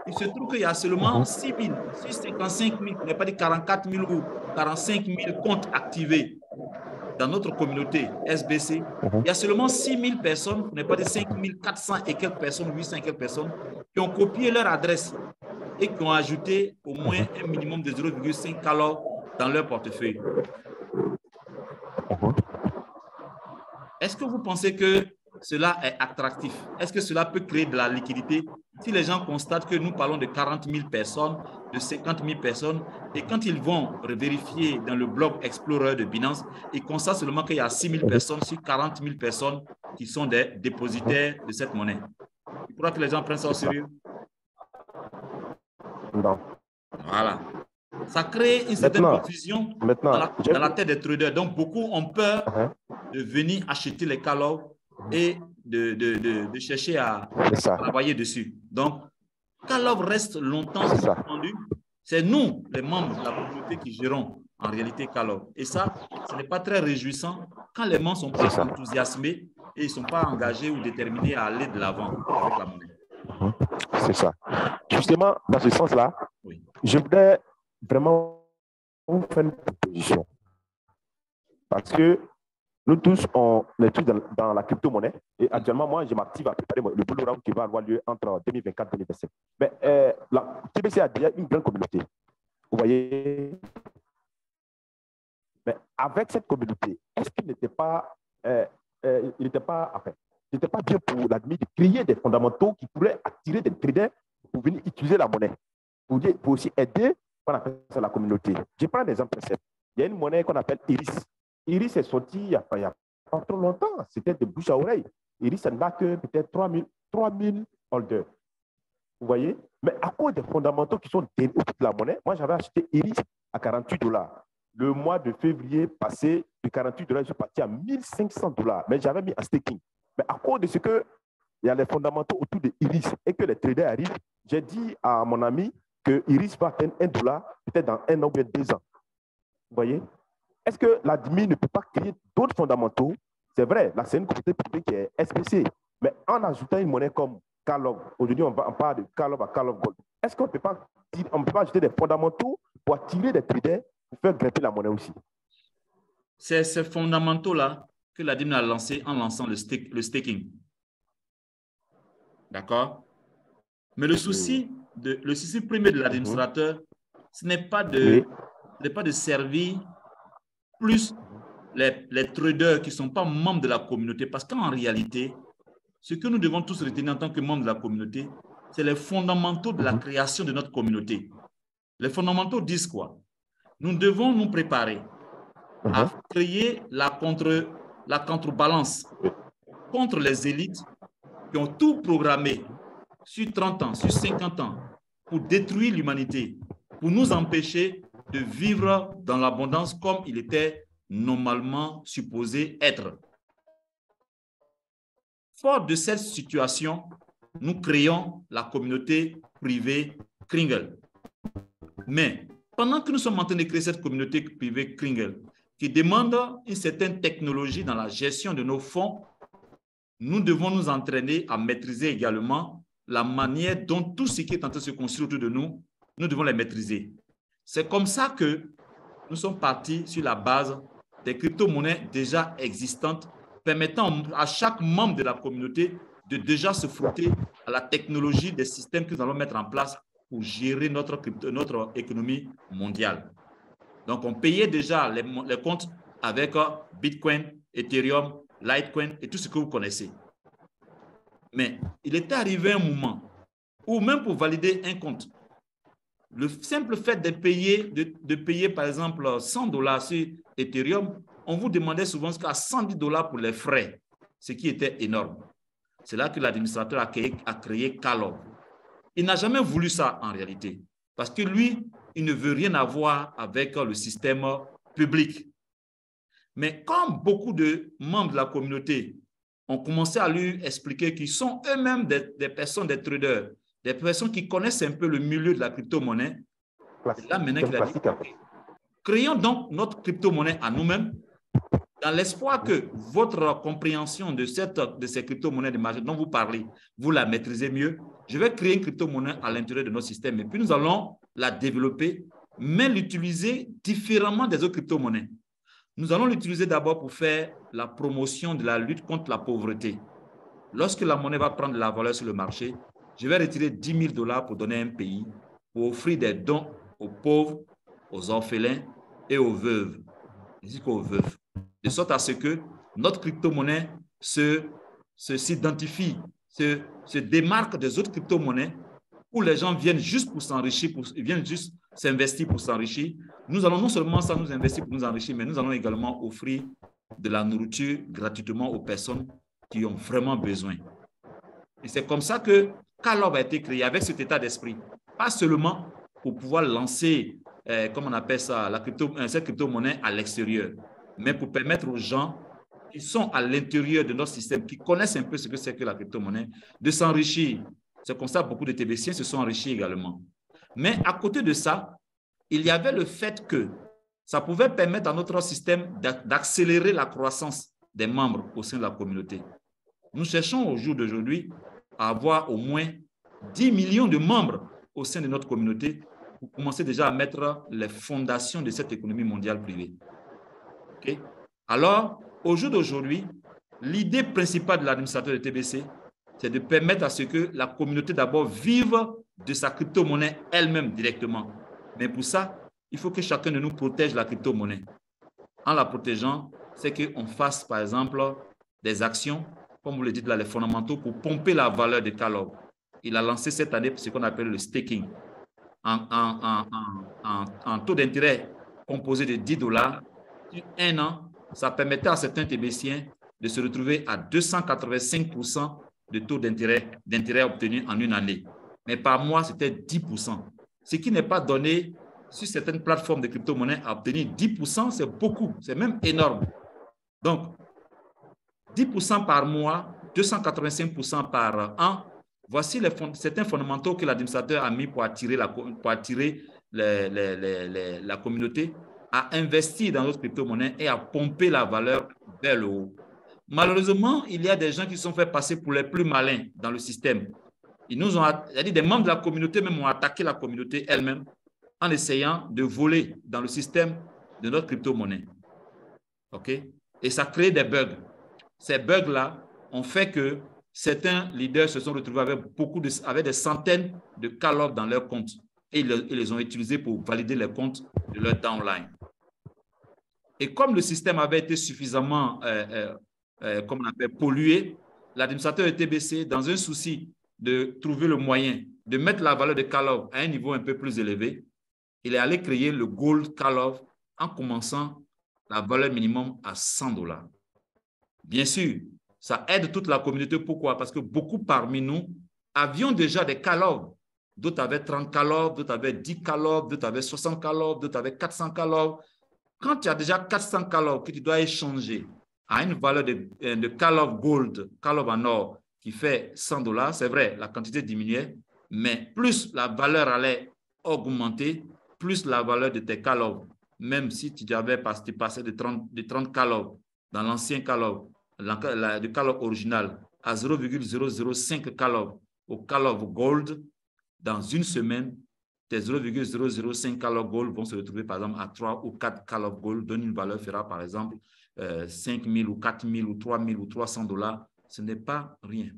il se trouve qu'il y a seulement 6 000, 55 000, pour ne pas dire 44 000 ou 45 000 comptes activés dans notre communauté SBC. Il y a seulement 6 000 personnes, pour ne pas dire 5 400 et quelques personnes, 800 et quelques personnes, qui ont copié leur adresse et qui ont ajouté au moins un minimum de 0,5 Calov dans leur portefeuille. Est-ce que vous pensez que cela est attractif? Est-ce que cela peut créer de la liquidité si les gens constatent que nous parlons de 40 000 personnes, de 50 000 personnes, et quand ils vont vérifier dans le blog Explorer de Binance, ils constatent seulement qu'il y a 6 000 personnes sur 40 000 personnes qui sont des dépositaires de cette monnaie? Il faudra que les gens prennent ça au sérieux. Non. Voilà. Ça crée une certaine confusion dans la tête des traders. Donc, beaucoup ont peur de venir acheter les Calov et de chercher à travailler dessus. Donc, Calov reste longtemps suspendu. C'est nous, les membres de la communauté, qui gérons en réalité Calov. Et ça, ce n'est pas très réjouissant quand les membres ne sont pas enthousiasmés et ils ne sont pas engagés ou déterminés à aller de l'avant avec la monnaie. C'est ça. Justement, dans ce sens-là, je voudrais vraiment vous faire une proposition. Parce que nous tous, on est tous dans la crypto-monnaie. Et actuellement, moi, je m'active à préparer le bull run qui va avoir lieu entre 2024 et 2025. Mais la TBC a déjà une grande communauté. Vous voyez? Mais avec cette communauté, est-ce qu'il n'était pas, bien pour l'admin de créer des fondamentaux qui pourraient attirer des traders pour venir utiliser la monnaie, pour aussi aider qu'on appelle ça la communauté? Je prends un exemple simple. Il y a une monnaie qu'on appelle Iris. Iris est sorti il n'y a pas trop longtemps. C'était de bouche à oreille. Iris, ça n'a que peut-être 3 000 holders. Vous voyez? Mais à cause des fondamentaux qui sont derrière la monnaie, moi, j'avais acheté Iris à $48. Le mois de février passé, de $48, je suis parti à $1 500. Mais j'avais mis en staking. Mais à cause de ce qu'il y a les fondamentaux autour de Iris et que les traders arrivent, j'ai dit à mon ami que Iris va atteindre $1 peut-être dans 1 an ou bien 2 ans. Vous voyez? Est-ce que l'admin ne peut pas créer d'autres fondamentaux? C'est vrai, là, c'est une communauté privée qui est SBC. Mais en ajoutant une monnaie comme Calov, aujourd'hui, on parle de Calov à Calov Gold. Est-ce qu'on ne peut pas ajouter des fondamentaux pour attirer des traders faire grimper la monnaie aussi. C'est ces fondamentaux-là que l'ADIM a lancé en lançant le staking. D'accord? Mais le souci premier de l'administrateur, ce n'est pas de servir plus les traders qui ne sont pas membres de la communauté, parce qu'en réalité, ce que nous devons tous retenir en tant que membres de la communauté, c'est les fondamentaux de la création de notre communauté. Les fondamentaux disent quoi? Nous devons nous préparer à créer la contrebalance contre les élites qui ont tout programmé sur 30 ans, sur 50 ans, pour détruire l'humanité, pour nous empêcher de vivre dans l'abondance comme il était normalement supposé être. Fort de cette situation, nous créons la communauté privée Kringle. Mais pendant que nous sommes en train de créer cette communauté privée Kringle, qui demande une certaine technologie dans la gestion de nos fonds, nous devons nous entraîner à maîtriser également la manière dont tout ce qui est en train de se construire autour de nous, nous devons les maîtriser. C'est comme ça que nous sommes partis sur la base des crypto-monnaies déjà existantes, permettant à chaque membre de la communauté de déjà se frotter à la technologie des systèmes que nous allons mettre en place pour gérer notre économie mondiale. Donc, on payait déjà les comptes avec Bitcoin, Ethereum, Litecoin et tout ce que vous connaissez. Mais il était arrivé un moment où même pour valider un compte, le simple fait de payer par exemple $100 sur Ethereum, on vous demandait souvent jusqu'à $110 pour les frais, ce qui était énorme. C'est là que l'administrateur a créé Calov. Il n'a jamais voulu ça en réalité, parce que lui, il ne veut rien avoir avec le système public. Mais comme beaucoup de membres de la communauté ont commencé à lui expliquer qu'ils sont eux-mêmes des personnes, des traders, des personnes qui connaissent un peu le milieu de la crypto-monnaie, là maintenant qu'il a dit, créons donc notre crypto-monnaie à nous-mêmes, dans l'espoir que votre compréhension de ces crypto-monnaies de marché dont vous parlez, vous la maîtrisez mieux. Je vais créer une crypto-monnaie à l'intérieur de notre système et puis nous allons la développer, mais l'utiliser différemment des autres crypto-monnaies. Nous allons l'utiliser d'abord pour faire la promotion de la lutte contre la pauvreté. Lorsque la monnaie va prendre de la valeur sur le marché, je vais retirer $10 000 pour donner à un pays, pour offrir des dons aux pauvres, aux orphelins et aux veuves, ainsi qu'aux veuves. De sorte à ce que notre crypto-monnaie s'identifie, se démarque des autres crypto-monnaies où les gens viennent juste pour s'enrichir, viennent juste s'investir pour s'enrichir. Nous allons non seulement ça nous investir pour nous enrichir, mais nous allons également offrir de la nourriture gratuitement aux personnes qui ont vraiment besoin. Et c'est comme ça que Calov a été créé, avec cet état d'esprit. Pas seulement pour pouvoir lancer, comme on appelle ça, cette crypto-monnaie à l'extérieur, mais pour permettre aux gens qui sont à l'intérieur de notre système, qui connaissent un peu ce que c'est que la crypto-monnaie, de s'enrichir. C'est comme ça que beaucoup de TBCiens se sont enrichis également. Mais à côté de ça, il y avait le fait que ça pouvait permettre à notre système d'accélérer la croissance des membres au sein de la communauté. Nous cherchons au jour d'aujourd'hui à avoir au moins 10 millions de membres au sein de notre communauté pour commencer déjà à mettre les fondations de cette économie mondiale privée. Okay? Alors, au jour d'aujourd'hui, l'idée principale de l'administrateur de TBC, c'est de permettre à ce que la communauté d'abord vive de sa crypto-monnaie elle-même directement. Mais pour ça, il faut que chacun de nous protège la crypto-monnaie. En la protégeant, c'est qu'on fasse, par exemple, des actions, comme vous le dites là, les fondamentaux, pour pomper la valeur de Calov. Il a lancé cette année ce qu'on appelle le staking. En taux d'intérêt composé de $10, sur un an, ça permettait à certains TBCiens de se retrouver à 285% de taux d'intérêt obtenu en une année. Mais par mois, c'était 10%. Ce qui n'est pas donné sur certaines plateformes de crypto-monnaie à obtenir 10%, c'est beaucoup, c'est même énorme. Donc, 10% par mois, 285% par an, voici certains fondamentaux que l'administrateur a mis pour attirer la communauté à investir dans notre crypto-monnaie et à pomper la valeur vers le haut. Malheureusement, il y a des gens qui sont fait passer pour les plus malins dans le système. Ils nous ont, c'est-à-dire des membres de la communauté même ont attaqué la communauté elle-même en essayant de voler dans le système de notre crypto-monnaie. OK? Et ça crée des bugs. Ces bugs-là ont fait que certains leaders se sont retrouvés avec des centaines de call-offs dans leur compte et ils les ont utilisés pour valider les comptes de leur downline. Et comme le système avait été suffisamment comme on appelle, pollué, l'administrateur de TBC, dans un souci de trouver le moyen de mettre la valeur de call-off à un niveau un peu plus élevé, il est allé créer le Gold Call-off en commençant la valeur minimum à $100. Bien sûr, ça aide toute la communauté. Pourquoi? Parce que beaucoup parmi nous avions déjà des call-off. D'autres avaient 30 call-off, d'autres avaient 10 call-off, d'autres avaient 60 call-off, d'autres avaient 400 call-off. Quand tu as déjà 400 call-off que tu dois échanger à une valeur de call-off gold, call-off en or, qui fait $100, c'est vrai, la quantité diminuait, mais plus la valeur allait augmenter, plus la valeur de tes call-off, même si tu passais de 30 call-off dans l'ancien call-off, le call-off original, à 0,005 call-off au call-off gold, dans une semaine, tes 0,005 call-off gold vont se retrouver par exemple à 3 ou 4 call-off gold, dont une valeur fera par exemple 5 000 ou 4 000 ou 3 000 ou $300. Ce n'est pas rien.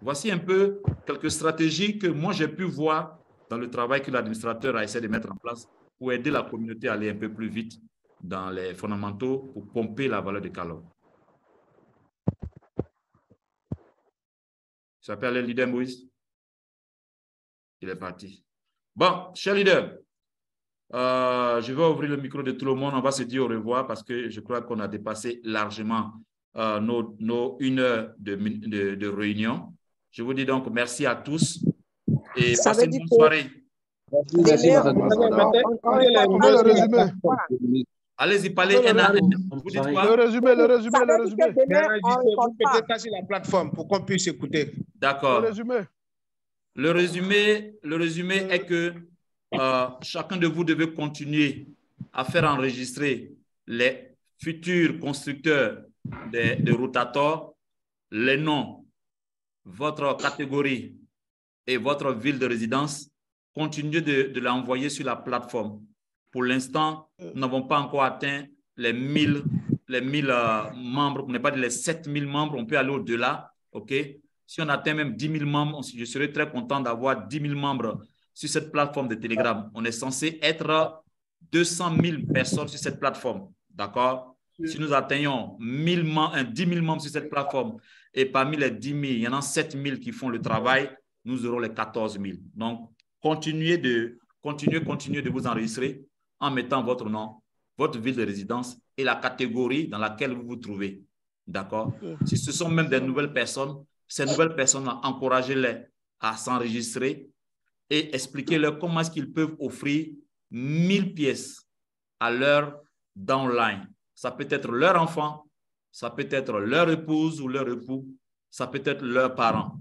Voici un peu quelques stratégies que moi j'ai pu voir dans le travail que l'administrateur a essayé de mettre en place pour aider la communauté à aller un peu plus vite dans les fondamentaux pour pomper la valeur de call-off. Ça s'appelle le leader Moïse. Il est parti. Bon, chers leaders, je vais ouvrir le micro de tout le monde. On va se dire au revoir parce que je crois qu'on a dépassé largement nos 1 heure de réunion. Je vous dis donc merci à tous et passez une bonne soirée. Merci, Allez-y, parlez. Vous dites quoi? Le résumé. Vous mettez ça sur la plateforme pour qu'on puisse écouter. D'accord. Le résumé est que chacun de vous devez continuer à faire enregistrer les futurs constructeurs de Rotator, les noms, votre catégorie et votre ville de résidence. Continuez de l'envoyer sur la plateforme. Pour l'instant, nous n'avons pas encore atteint les 1000 membres, on n'est pas les 7000 membres, on peut aller au-delà. OK? Si on atteint même 10 000 membres, je serais très content d'avoir 10 000 membres sur cette plateforme de Telegram. On est censé être 200 000 personnes sur cette plateforme. D'accord? Si nous atteignons 10 000 membres sur cette plateforme et parmi les 10 000, il y en a 7 000 qui font le travail, nous aurons les 14 000. Donc, continuez de vous enregistrer en mettant votre nom, votre ville de résidence et la catégorie dans laquelle vous vous trouvez. D'accord? Si ce sont même des nouvelles personnes, ces nouvelles personnes, encouragez-les à s'enregistrer et expliquez-leur comment est-ce qu'ils peuvent offrir 1000 pièces à leur downline. Ça peut être leur enfant, ça peut être leur épouse ou leur époux, ça peut être leurs parents.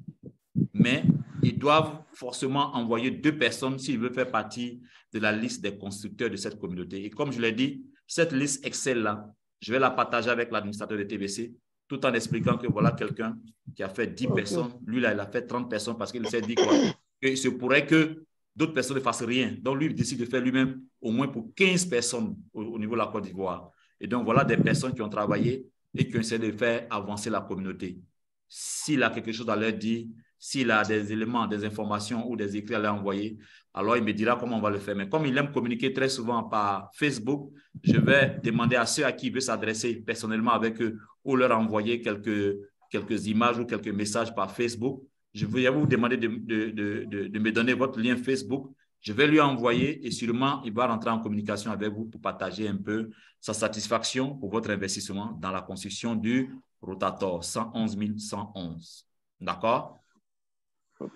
Mais ils doivent forcément envoyer 2 personnes s'ils veulent faire partie de la liste des constructeurs de cette communauté. Et comme je l'ai dit, cette liste Excel-là, je vais la partager avec l'administrateur de TBC, tout en expliquant que voilà quelqu'un qui a fait 10 personnes. Lui, là, il a fait 30 personnes parce qu'il s'est dit quoi? Qu'il se pourrait que d'autres personnes ne fassent rien. Donc, lui, il décide de faire lui-même au moins pour 15 personnes au niveau de la Côte d'Ivoire. Et donc, voilà des personnes qui ont travaillé et qui ont essayé de faire avancer la communauté. S'il a quelque chose à leur dire, s'il a des éléments, des informations ou des écrits à leur envoyer, alors il me dira comment on va le faire. Mais comme il aime communiquer très souvent par Facebook, je vais demander à ceux à qui il veut s'adresser personnellement avec eux ou leur envoyer quelques images ou quelques messages par Facebook. Je vais vous demander de me donner votre lien Facebook. Je vais lui envoyer et sûrement, il va rentrer en communication avec vous pour partager un peu sa satisfaction pour votre investissement dans la construction du Rotator 111 111. D'accord?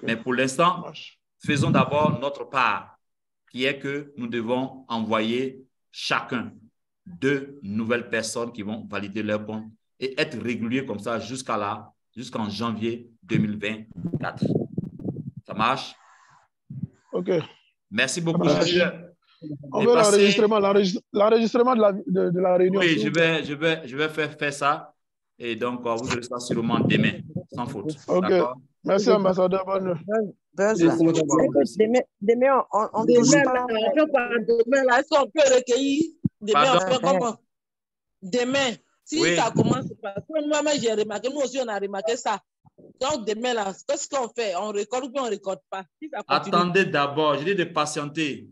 Mais pour l'instant, faisons d'abord notre part, qui est que nous devons envoyer chacun 2 nouvelles personnes qui vont valider leur compte et être réguliers comme ça jusqu'en janvier 2024. Ça marche? OK. Merci beaucoup. On veut l'enregistrement de la réunion. Oui, je vais faire ça. Et donc, vous aurez ça sûrement demain, sans faute. OK. Merci, ambassadeur. Bonne Demain, on demain, là, est-ce qu'on peut recueillir? Demain, on fait comment? Demain, si ça commence, parce que moi-même, j'ai remarqué, nous aussi, on a remarqué ça. Donc, demain, là, qu'est-ce qu'on fait? On récolte ou bien on ne récolte pas? Si ça continue... Attendez d'abord, je dis de patienter.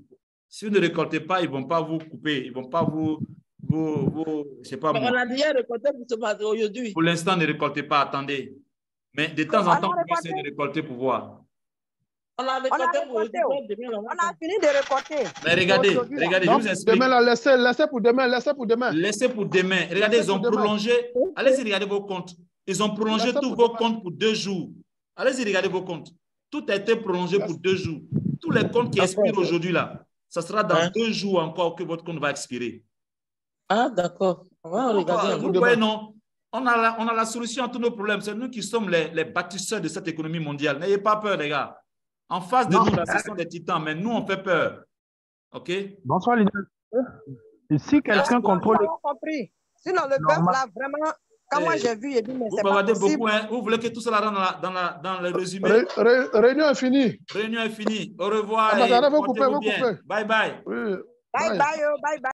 Si vous ne récoltez pas, ils ne vont pas vous couper. Ils ne vont pas vous je sais pas moi. On a déjà récolté pour ce matin aujourd'hui. Pour l'instant, ne récoltez pas, attendez. Mais de temps en temps, on peut essayer de récolter pour voir. On a récolté pour aujourd'hui. On a fini de récolter. Mais regardez, je vous explique. Demain, là, laissez pour demain, laissez pour demain. Laissez pour demain. Regardez, ils ont prolongé. Allez-y, regardez vos comptes. Ils ont prolongé tous vos comptes pour 2 jours. Allez-y, regardez vos comptes. Tout a été prolongé pour 2 jours. Tous les comptes qui expirent aujourd'hui, là, ça sera dans 2 jours encore que votre compte va expirer. Ah, d'accord. On va regarder. Vous voyez, non? On a la solution à tous nos problèmes. C'est nous qui sommes les bâtisseurs de cette économie mondiale. N'ayez pas peur, les gars. En face de nous, là, ce sont des titans, mais nous, on fait peur. OK? Bonsoir, leader. Si quelqu'un contrôle... compris. Sinon, le peuple, là, vraiment, quand moi j'ai vu, il dit, mais c'est pas possible. Beaucoup, hein? Vous voulez que tout cela rentre dans le résumé? Réunion est finie. Réunion est finie. Au revoir. Vous coupez. Bye bye. Bye bye.